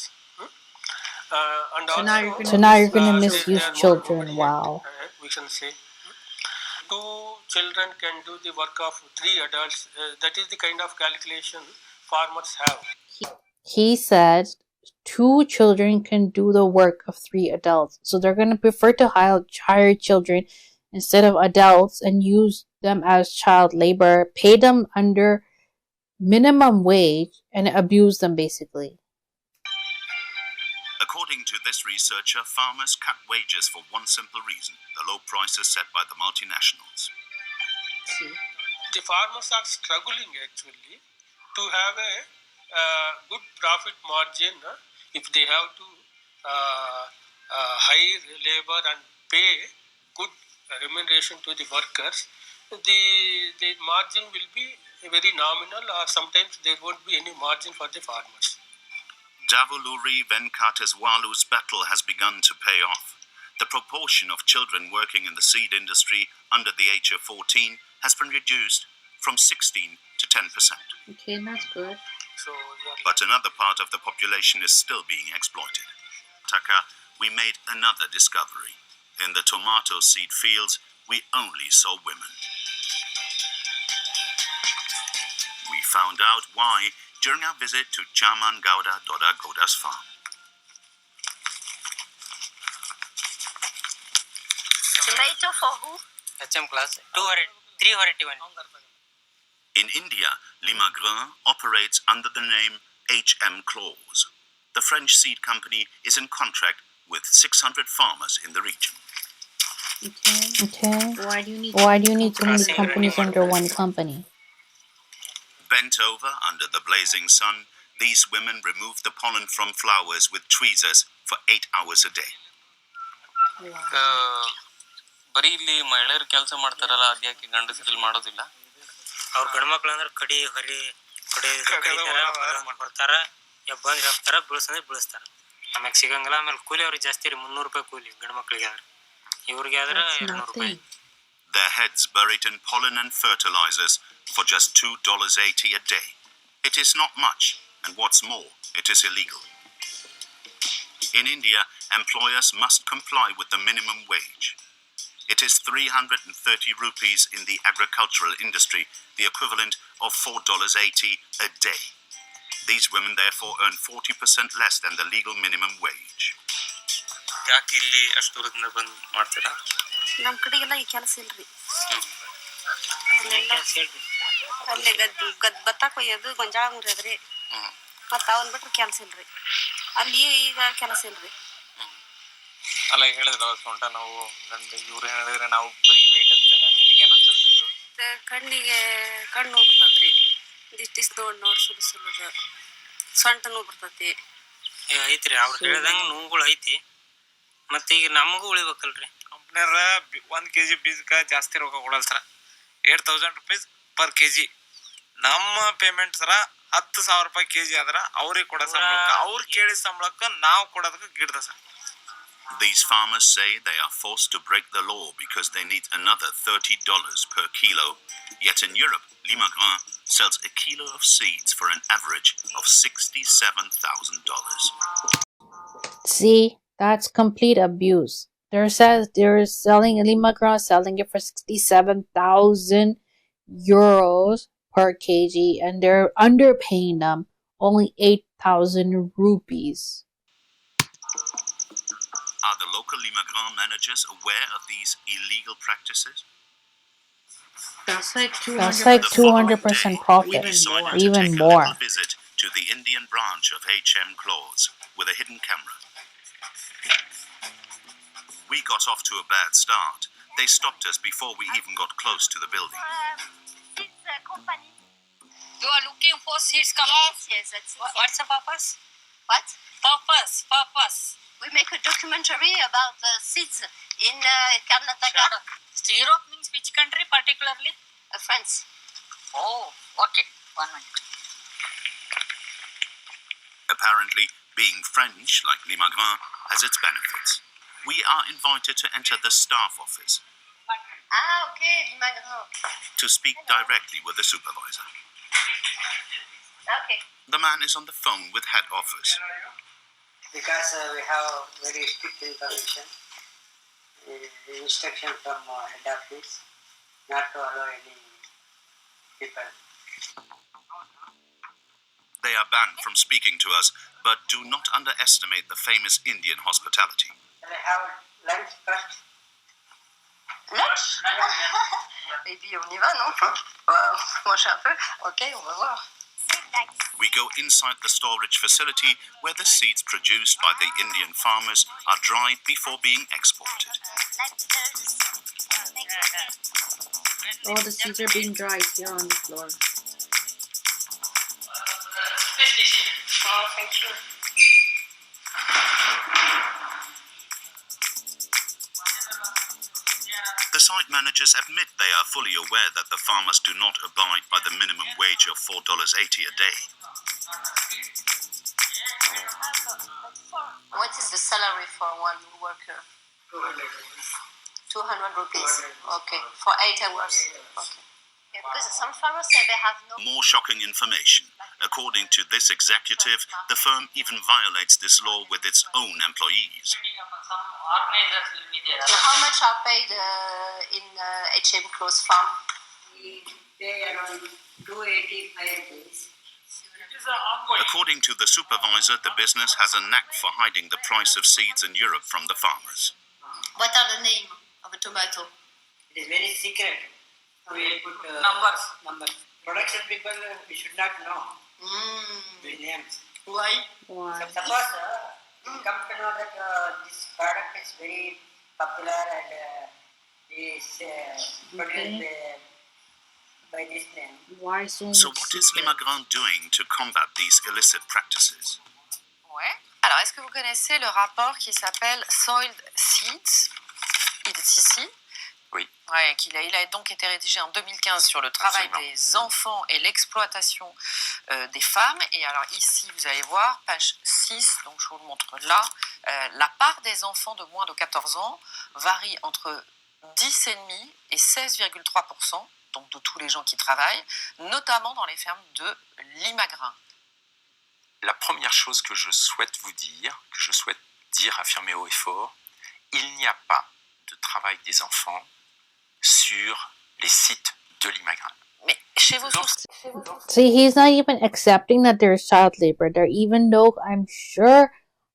Speaker 11: And
Speaker 1: So
Speaker 11: also,
Speaker 1: now you're gonna misuse children. Wow.
Speaker 11: We can say 2 children can do the work of 3 adults. That is the kind of calculation farmers have.
Speaker 1: He said 2 children can do the work of 3 adults. So they're going to prefer to hire children instead of adults and use them as child labor, pay them under minimum wage, and abuse them basically.
Speaker 2: According to this researcher, farmers cut wages for one simple reason: the low prices set by the multinationals.
Speaker 11: The farmers are struggling actually to have a good profit margin if they have to hire labor and pay good remuneration to the workers. The margin will be very nominal, or sometimes there won't be any margin for the farmers.
Speaker 2: Davuluri Venkateswalu's battle has begun to pay off. The proportion of children working in the seed industry under the age of 14 has been reduced from 16 to 10%.
Speaker 1: Okay, that's good.
Speaker 2: But another part of the population is still being exploited. Taka, we made another discovery. In the tomato seed fields, we only saw women. We found out why during our visit to Chaman Gauda Doda Gauda's farm.
Speaker 10: Tomato for who?
Speaker 12: HM class 381.
Speaker 2: In India, Limagrin operates under the name HM Clause. The French seed company is in contract with 600 farmers in the region.
Speaker 1: Okay. Why do you need so many companies under one company?
Speaker 2: Bent over under the blazing sun, these women remove the pollen from flowers with tweezers for 8 hours a day.
Speaker 12: ಬರೀ ಇಲ್ಲಿ ಮಹಿಳೆಯರು ಕೆಲಸ ಮಾಡ್ತಾರಲ್ಲ ಅದ್ಯಾಕೆ ಗಂಡಸರಲ್ಲಿ ಮಾಡೋದಿಲ್ಲ ಅವ್ರ ಗಂಡ್ಮಕ್ಳು ಅಂದ್ರೆ ಕಡಿ ಹೊರಿ ಬರ್ತಾರ ಬಂದ್ ಹಾಕ್ತಾರ ಬೀಳ್ಸಂದ್ರೆ ಬೀಳಿಸ್ತಾರ ಆಮ್ಯಾಗ ಸಿಗಂಗಿಲ್ಲ ಆಮೇಲೆ ಕೂಲಿ ಅವ್ರಿಗೆ ಜಾಸ್ತಿ ರೀ 300 ರೂಪಾಯಿ ಕೂಲಿ ಗಂಡ್ಮಕ್ಳಿಗೆ ಆದ್ರೆ ಇವ್ರಿಗೆ ಆದ್ರೆ 200 ರೂಪಾಯಿ.
Speaker 2: Their heads buried in pollen and fertilizers for just $2.80 a day. It is not much, and what's more, it is illegal. In India, employers must comply with the minimum wage. It is 330 rupees in the agricultural industry, the equivalent of $4.80 a day. These women therefore earn 40% less than the legal minimum wage.
Speaker 12: ಯಾಕೆ ಇಲ್ಲಿ ಅಷ್ಟು ದೂರದಿಂದ ಬಂದು ಮಾಡ್ತೀರಾ?
Speaker 5: ನಮ್ಮ ಕಡೆಗೆಲ್ಲ ಈ ಕೆಲಸ ಇಲ್ರಿ. ಅಲ್ಲಿ ಭತ್ತ ಕೊಯ್ಯೋದು ಗೊಂಜಾಳ ಮುರಿಯೋದ್ರಿ ಮತ್ತು ಅವನ್ ಬಿಟ್ರೆ ಕೆಲಸ ಇಲ್ರಿ. ಅಲ್ಲಿ ಈಗ ಕೆಲಸ ಇಲ್ರಿ.
Speaker 12: ಅಲ್ಲ ಹೇಳಿದ್ರ ಸೊಂಟ ನಾವು ಇವ್ರು ಹೇಳಿದ್ರೆ ನಾವು ಬರೀ ವೇಟ್ ಹಚ್ತೇನೆ ನಿಮಗೇನು ಅನ್ಸುತ್ತೆ?
Speaker 5: ಕಣ್ಣಿಗೆ ಕಣ್ಣು ನೋವು ಬರ್ತದ್ರಿ. ಇಷ್ಟಿಷ್ಟು ನೋಡಿ ಸುಲಿಸುಲದ ಸೊಂಟ ನೋವು ಬರ್ತತಿ.
Speaker 12: ಐತ್ರಿ ಅವ್ರು ಹೇಳ್ದಂಗೆ ನೋವುಗಳು ಐತಿ. ಮತ್ತೆ ಈಗ ನಮಗೂ ಉಳಿಬೇಕಲ್ರಿ. ಕಂಪ್ನಿಯವ್ರ 1 kg ಬೀಜಕ್ಕೆ ಜಾಸ್ತಿ ರೊಕ್ಕ ಕೊಡಲ್ಲ ಸರ. 8,000 rupees per kg. ನಮ್ಮ ಪೇಮೆಂಟ್ ಸರ 10,000 ರೂಪಾಯಿ ಕೆಜಿ ಆದ್ರೆ ಅವ್ರಿಗೆ ಕೊಡೋ ಸಂಬಳಕ್ಕೆ ಅವ್ರು ಕೇಳಿದ ಸಂಬಳಕ್ಕೆ ನಾವು ಕೊಡೋದಕ್ಕೆ ಗಿಡದ sir.
Speaker 2: These farmers say they are forced to break the law because they need another $30 per kilo. Yet in Europe, Limagrin sells a kilo of seeds for an average of $67,000.
Speaker 1: See, that's complete abuse. They're selling Limagrin, selling it for 67,000 euros per kg, and they're underpaying them only 8,000 rupees.
Speaker 2: Are the local Limagrin managers aware of these illegal practices?
Speaker 1: That's like 200% profit, or even more.
Speaker 2: A visit to the Indian branch of HM Clause with a hidden camera. We got off to a bad start. They stopped us before we even got close to the building.
Speaker 10: You are looking for seeds company? Yes, that's it. What's the purpose? What? Purpose. We make a documentary about seeds in Karnataka. Europe means which country particularly? France. Oh, okay. 1 minute.
Speaker 2: Apparently, being French, like Limagrin, has its benefits. We are invited to enter the staff office.
Speaker 10: Okay, Limagrin.
Speaker 2: To speak directly with the supervisor.
Speaker 10: Okay.
Speaker 2: The man is on the phone with head office.
Speaker 13: Because we have very strict information, instruction from head office not to allow any people.
Speaker 2: They are banned from speaking to us, but do not underestimate the famous Indian hospitality.
Speaker 13: Can I have lunch first?
Speaker 10: Lunch? Et puis on y va, non? Manger un peu? Ok, on va voir.
Speaker 2: We go inside the storage facility where the seeds produced by the Indian farmers are dried before being exported.
Speaker 1: All the seeds are being dried here on the floor.
Speaker 10: Oh, thank you.
Speaker 2: The site managers admit they are fully aware that the farmers do not abide by the minimum wage of $4.80 a day.
Speaker 10: What is the salary for one worker? 200 rupees. Okay, for 8 hours. Okay. Yeah, because some farmers say they have no.
Speaker 2: More shocking information. According to this executive, the firm even violates this law with its own employees.
Speaker 10: How much are paid in HM Close Farm?
Speaker 13: We pay around 285 days.
Speaker 2: According to the supervisor, the business has a knack for hiding the price of seeds in Europe from the farmers.
Speaker 10: What are the name of a tomato?
Speaker 13: It is very secret. We put
Speaker 10: Numbers.
Speaker 13: Production people, we should not know the names.
Speaker 10: Why?
Speaker 13: Suppose come to know that this product is very popular and is produced by this name.
Speaker 1: Why so
Speaker 2: So
Speaker 1: much
Speaker 2: what is
Speaker 1: secret?
Speaker 2: Limagran doing to combat these illicit practices?
Speaker 5: Ouais. Alors, est-ce que vous connaissez le rapport qui s'appelle Soiled Seeds? Il est ici.
Speaker 2: Oui.
Speaker 5: Ouais, il a donc été rédigé en 2015 sur le travail
Speaker 2: Absolument.
Speaker 5: des enfants et l'exploitation des femmes. Et alors ici, vous allez voir, page 6, donc je vous le montre là, la part des enfants de moins de 14 ans varie entre 10,5% et 16,3%, donc de tous les gens qui travaillent, notamment dans les fermes de Limagrin.
Speaker 2: La première chose que je souhaite vous dire, affirmer haut et fort, il n'y a pas de travail des enfants sur les sites de Limagrin.
Speaker 5: Mais chez vos sources...
Speaker 1: See, he's not even accepting that there's child labor there, even though I'm sure,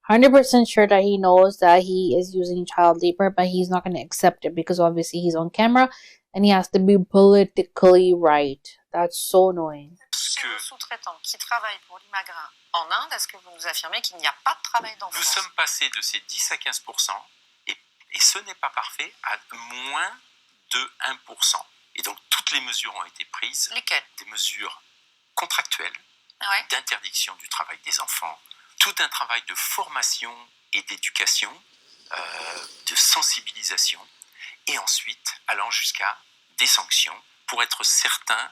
Speaker 1: 100% sure that he knows that he is using child labor, but he's not going to accept it because obviously he's on camera and he has to be politically right. That's so annoying.
Speaker 5: Chez vos sous-traitants qui travaillent pour Limagrin en Inde, est-ce que vous nous affirmez qu'il n'y a pas de travail d'enfant?
Speaker 2: Nous sommes passés de ces 10 à 15%, et ce n'est pas parfait, à moins de 1%. Et donc toutes les mesures ont été prises.
Speaker 5: Lesquelles?
Speaker 2: Des mesures contractuelles,
Speaker 5: Ouais.
Speaker 2: d'interdiction du travail des enfants, tout un travail de formation et d'éducation, de sensibilisation, et ensuite allant jusqu'à des sanctions pour être certain,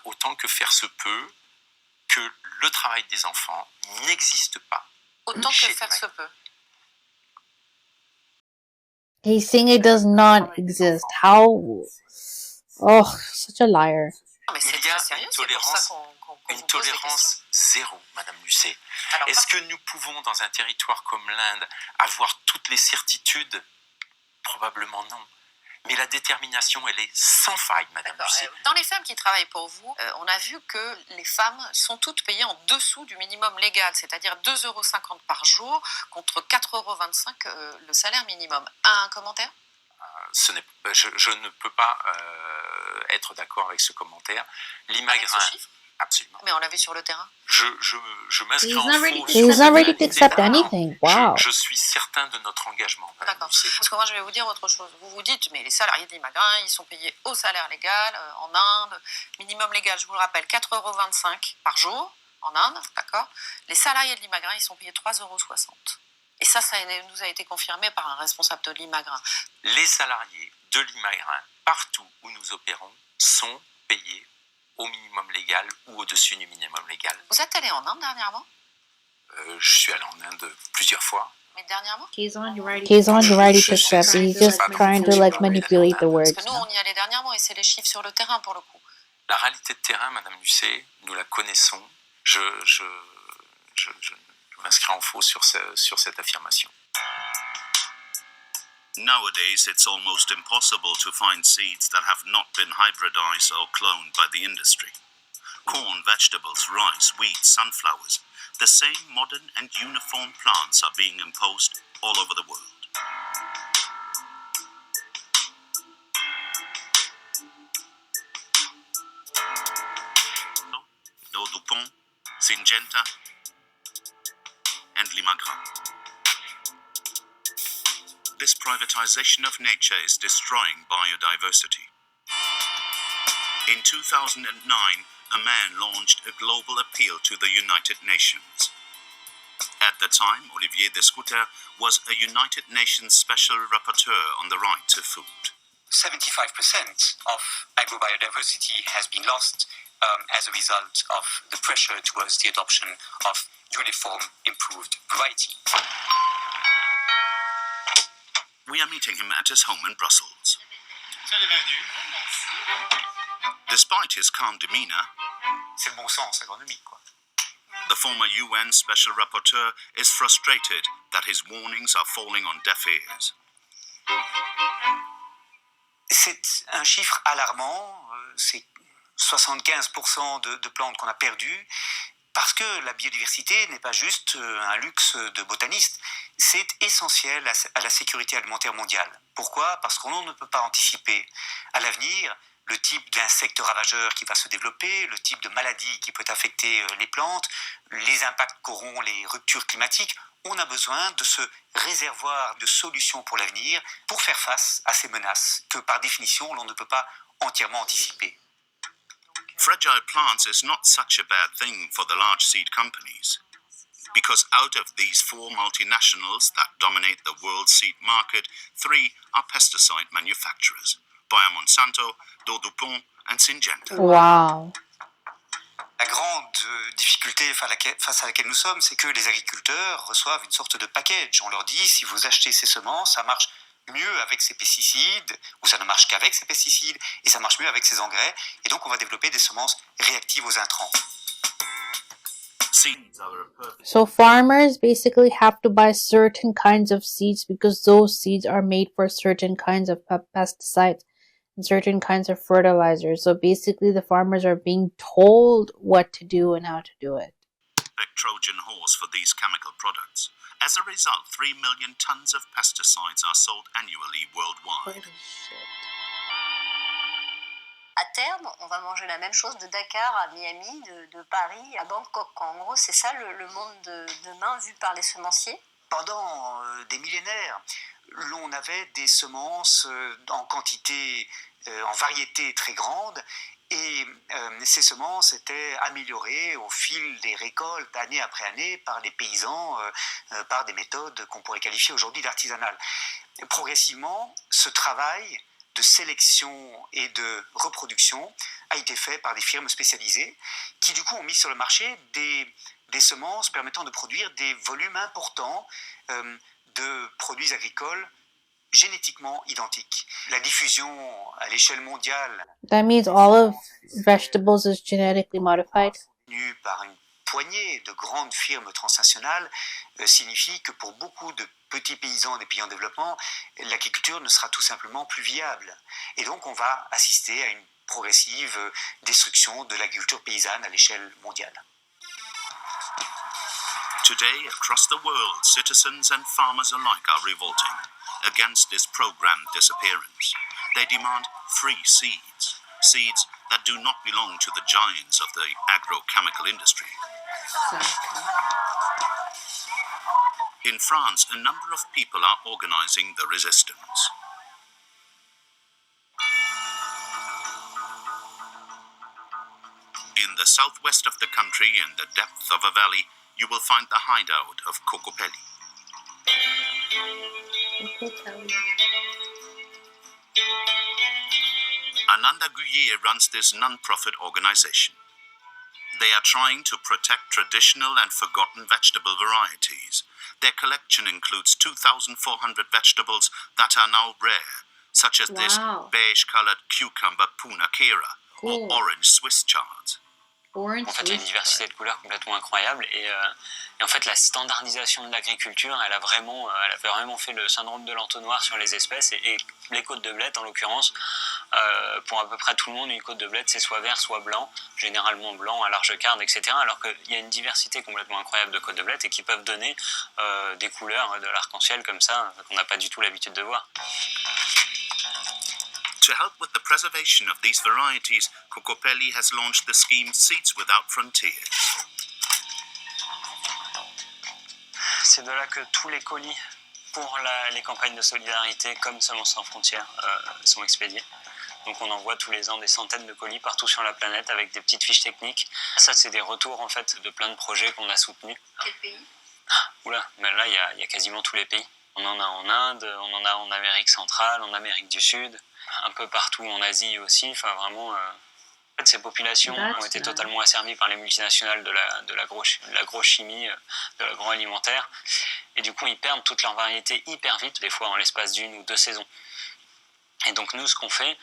Speaker 2: autant que faire se peut, que le travail des enfants n'existe pas.
Speaker 5: Autant que faire se peut.
Speaker 1: He's saying it does not exist. How? Oh, such a liar.
Speaker 5: Non, mais c'est
Speaker 2: Il y a
Speaker 5: très sérieux,
Speaker 2: une
Speaker 5: c'est pour ça
Speaker 2: tolérance,
Speaker 5: qu'on
Speaker 2: une
Speaker 5: vous pose des
Speaker 2: tolérance
Speaker 5: questions.
Speaker 2: zéro, Madame Lucet.
Speaker 5: Alors,
Speaker 2: Est-ce que nous pouvons, dans un territoire comme l'Inde, avoir toutes les certitudes? Probablement non. Mais la détermination, elle est sans faille, Madame Lucet.
Speaker 5: Dans les femmes qui travaillent pour vous, on a vu que les femmes sont toutes payées en dessous du minimum légal, c'est-à-dire 2,50 € par jour contre 4,25 € le salaire minimum. Un commentaire?
Speaker 2: Je ne peux pas être d'accord avec ce commentaire. Limagrin,
Speaker 5: Avec ce chiffre?
Speaker 2: absolument.
Speaker 5: Mais on l'a vu sur le terrain.
Speaker 2: Je m'inscris en faux.
Speaker 1: He's not ready to accept anything. Wow.
Speaker 2: Je suis certain de notre engagement.
Speaker 5: D'accord. Parce que moi, je vais vous dire autre chose. Vous vous dites, mais les salariés de Limagrin, ils sont payés au salaire légal en Inde. Minimum légal, je vous le rappelle, 4,25 € par jour en Inde, d'accord? Les salariés de Limagrin, ils sont payés 3,60 €. Et ça nous a été confirmé par un responsable de Limagrin.
Speaker 2: Les salariés de Limagrin, partout où nous opérons, sont payés au minimum légal ou au-dessus du minimum légal.
Speaker 5: Vous êtes allé en Inde dernièrement?
Speaker 2: Je suis allé en Inde plusieurs fois.
Speaker 5: Mais dernièrement?
Speaker 1: He's on ready to accept it. He's just trying to manipulate the words.
Speaker 5: Parce que nous, on y allait dernièrement et c'est les chiffres sur le terrain pour le coup.
Speaker 2: La réalité de terrain, Madame Lucet, nous la connaissons. Je m'inscris en faux sur cette affirmation. Nowadays, it's almost impossible to find seeds that have not been hybridized or cloned by the industry. Corn, vegetables, rice, wheat, sunflowers, the same modern and uniform plants are being imposed all over the world. Dupont, Syngenta, and Limagrin. This privatization of nature is destroying biodiversity. In 2009, a man launched a global appeal to the United Nations. At the time, Olivier Descouter was a United Nations Special Rapporteur on the right to food.
Speaker 14: 75% of agrobiodiversity has been lost as a result of the pressure towards the adoption of uniform improved variety.
Speaker 2: We are meeting him at his home in Brussels. Despite his calm demeanor,
Speaker 7: C'est le bon sens agronomique, quoi.
Speaker 2: the former UN Special Rapporteur is frustrated that his warnings are falling on deaf ears.
Speaker 14: C'est un chiffre alarmant, c'est 75% de plantes qu'on a perdues, parce que la biodiversité n'est pas juste un luxe de botanistes, c'est essentiel à la sécurité alimentaire mondiale. Pourquoi ? Parce qu'on ne peut pas anticiper à l'avenir le type d'insectes ravageurs qui va se développer, le type de maladie qui peut affecter les plantes, les impacts qu'auront les ruptures climatiques. On a besoin de ce réservoir de solutions pour l'avenir pour faire face à ces menaces que par définition l'on ne peut pas entièrement anticiper.
Speaker 2: Fragile plants is not such a bad thing for the large seed companies, because out of these 4 multinationals that dominate the world seed market, 3 are pesticide manufacturers: Bayer Monsanto, DuPont, and Syngenta.
Speaker 1: Wow.
Speaker 14: La grande difficulté face à laquelle nous sommes, c'est que les agriculteurs reçoivent une sorte de package. On leur dit, si vous achetez ces semences, ça marche mieux avec ces pesticides, ou ça ne marche qu'avec ces pesticides, et ça marche mieux avec ces engrais, et donc on va développer des semences réactives aux intrants.
Speaker 1: So farmers basically have to buy certain kinds of seeds because those seeds are made for certain kinds of pesticides and certain kinds of fertilizers. So basically the farmers are being told what to do and how to do it.
Speaker 2: Trojan horse for these chemical products. As a result, 3 million tons of pesticides are sold annually worldwide.
Speaker 10: À terme, on va manger la même chose de Dakar à Miami, de Paris à Bangkok. En gros, c'est ça le monde de demain vu par les semenciers.
Speaker 14: Pendant des millénaires, l'on avait des semences en quantité, en variété très grande, et ces semences étaient améliorées au fil des récoltes, année après année, par les paysans, par des méthodes qu'on pourrait qualifier aujourd'hui d'artisanales. Progressivement, ce travail de sélection et de reproduction a été fait par des firmes spécialisées qui du coup ont mis sur le marché des semences permettant de produire des volumes importants de produits agricoles génétiquement identiques. La diffusion à l'échelle mondiale,
Speaker 1: That means all of vegetables is genetically modified.
Speaker 14: Par une poignée de grandes firmes transnationales signifie que pour beaucoup de petits paysans des pays en développement, l'agriculture ne sera tout simplement plus viable. Et donc on va assister à une progressive destruction de l'agriculture paysanne à l'échelle mondiale.
Speaker 2: Today, across the world, citizens and farmers alike are revolting against this programmed disappearance. They demand free seeds, seeds that do not belong to the giants of the agrochemical industry. In France, a number of people are organizing the resistance. In the southwest of the country, in the depth of a valley, you will find the hideout of Cocopelli. Ananda Guyer runs this non-profit organization. They are trying to protect traditional and forgotten vegetable varieties. Their collection includes 2,400 vegetables that are now rare, such as this beige-colored cucumber Puna Kera or orange Swiss chard.
Speaker 5: En fait, il y a une diversité de couleurs complètement incroyable et en fait, la standardisation de l'agriculture, elle a vraiment fait le syndrome de l'entonnoir sur les espèces et les côtes de blette, en l'occurrence, pour à peu près tout le monde, une côte de blette, c'est soit vert, soit blanc, généralement blanc à large carde, etc. Alors qu'il y a une diversité complètement incroyable de côtes de blette et qui peuvent donner des couleurs de l'arc-en-ciel comme ça, qu'on n'a pas du tout l'habitude de voir.
Speaker 2: To help with the preservation of these varieties, Cocopelli has launched the scheme Seeds Without Frontiers.
Speaker 5: C'est de là que tous les colis pour les campagnes de solidarité comme Semences sans frontières sont expédiés. Donc on envoie tous les ans des centaines de colis partout sur la planète avec des petites fiches techniques. Ça, c'est des retours en fait de plein de projets qu'on a soutenus.
Speaker 10: Quel pays ?
Speaker 5: Oula, mais là il y a quasiment tous les pays. On en a en Inde, on en a en Amérique centrale, en Amérique du Sud, un peu partout en Asie aussi. Enfin vraiment,
Speaker 6: En fait, ces populations ont été totalement asservies par les multinationales de l'agrochimie, de l'agroalimentaire. Et du coup, ils perdent toute leur variété hyper vite, des fois en l'espace d'1 ou 2 saisons. Et donc nous, ce qu'on fait,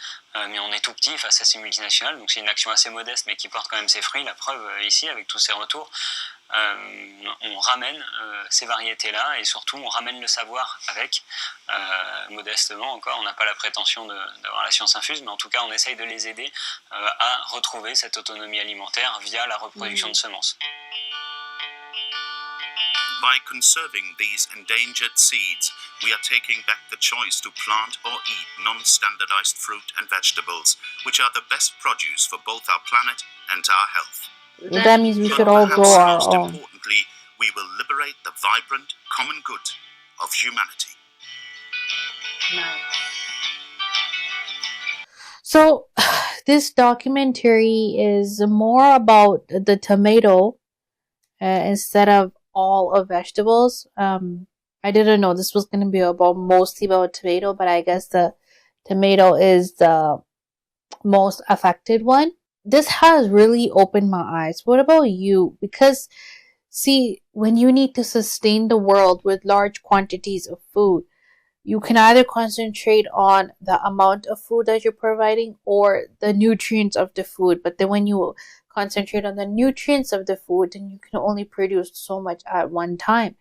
Speaker 6: mais on est tout petit face à ces multinationales, donc c'est une action assez modeste, mais qui porte quand même ses fruits. La preuve ici, avec tous ces retours, on ramène ces variétés-là et surtout on ramène le savoir avec, modestement encore. On n'a pas la prétention d'avoir la science infuse, mais en tout cas on essaye de les aider à retrouver cette autonomie alimentaire via la reproduction de semences.
Speaker 2: By conserving these endangered seeds, we are taking back the choice to plant or eat non-standardized fruit and vegetables, which are the best produce for both our planet and our health.
Speaker 1: That means we should all grow our own.
Speaker 2: Importantly, we will liberate the vibrant common good of humanity.
Speaker 1: So, this documentary is more about the tomato instead of all of vegetables. I didn't know this was going to be mostly about tomato, but I guess the tomato is the most affected one. This has really opened my eyes. What about you? Because, see, when you need to sustain the world with large quantities of food, you can either concentrate on the amount of food that you're providing or the nutrients of the food. But then when you concentrate on the nutrients of the food, then you can only produce so much at one time.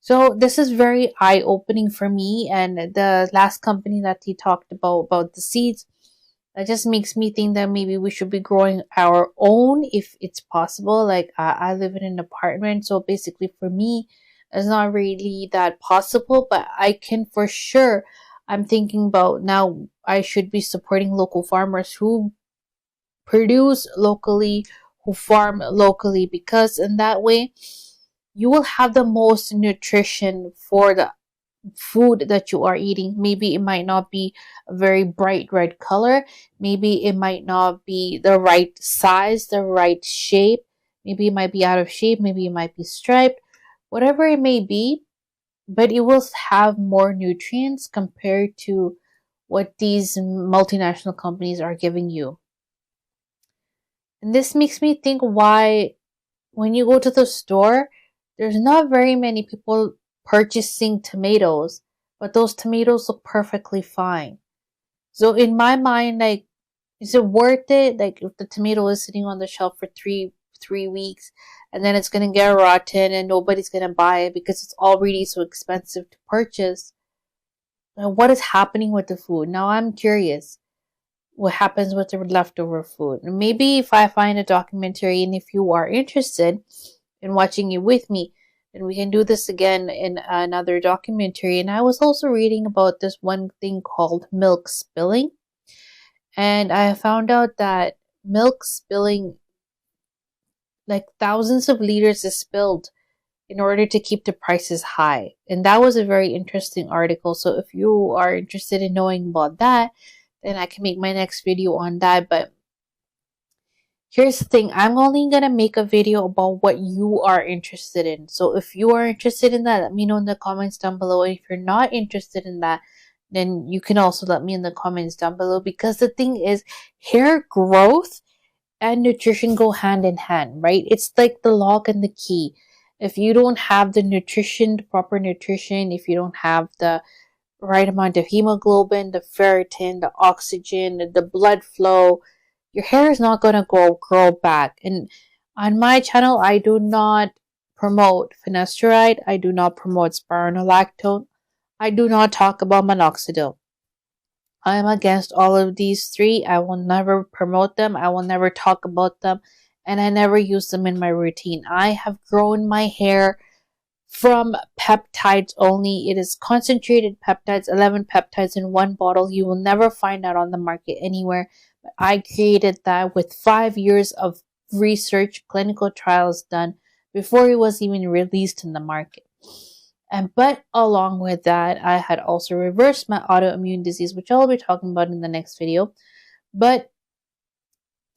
Speaker 1: So this is very eye-opening for me. And the last company that he talked about the seeds, that just makes me think that maybe we should be growing our own if it's possible. Like I live in an apartment, so basically for me, it's not really that possible, but I can for sure. I'm thinking about now I should be supporting local farmers who produce locally, who farm locally, because in that way you will have the most nutrition for the food that you are eating. Maybe it might not be a very bright red color. Maybe it might not be the right size, the right shape. Maybe it might be out of shape. Maybe it might be striped. Whatever it may be, but it will have more nutrients compared to what these multinational companies are giving you. And this makes me think why when you go to the store, there's not very many people purchasing tomatoes, but those tomatoes look perfectly fine. So in my mind, like, is it worth it? Like, if the tomato is sitting on the shelf for three weeks and then it's gonna get rotten and nobody's gonna buy it because it's already so expensive to purchase, what is happening with the food? Now I'm curious what happens with the leftover food. And maybe if I find a documentary and if you are interested in watching it with me, then we can do this again in another documentary. And I was also reading about this one thing called milk spilling. And I found out that milk spilling, like thousands of liters is spilled in order to keep the prices high. And that was a very interesting article. So if you are interested in knowing about that, then I can make my next video on that. But here's the thing. I'm only going to make a video about what you are interested in. So if you are interested in that, let me know in the comments down below. And if you're not interested in that, then you can also let me in the comments down below. Because the thing is, hair growth and nutrition go hand in hand, right? It's like the lock and the key. If you don't have the nutrition, the proper nutrition, if you don't have the right amount of hemoglobin, the ferritin, the oxygen, the blood flow, your hair is not going to grow back. And on my channel, I do not promote finasteride. I do not promote spironolactone. I do not talk about minoxidil. I am against all of these three. I will never promote them. I will never talk about them. And I never use them in my routine. I have grown my hair from peptides only. It is concentrated peptides, 11 peptides in one bottle. You will never find that on the market anywhere. But I created that with 5 years of research, clinical trials done before it was even released in the market. But along with that, I had also reversed my autoimmune disease, which I'll be talking about in the next video. But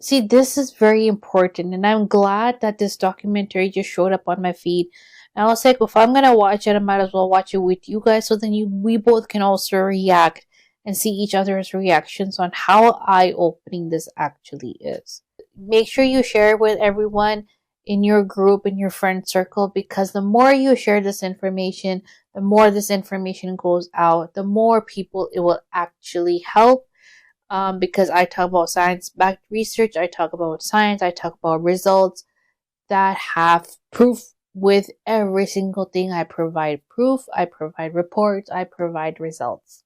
Speaker 1: see, this is very important, and I'm glad that this documentary just showed up on my feed. And I was like, if I'm gonna watch it, I might as well watch it with you guys, so then we both can also react and see each other's reactions on how eye-opening this actually is. Make sure you share it with everyone in your group, in your friend circle, because the more you share this information, the more this information goes out, the more people it will actually help. Because I talk about science-backed research, I talk about science, I talk about results that have proof with every single thing. I provide proof, I provide reports, I provide results.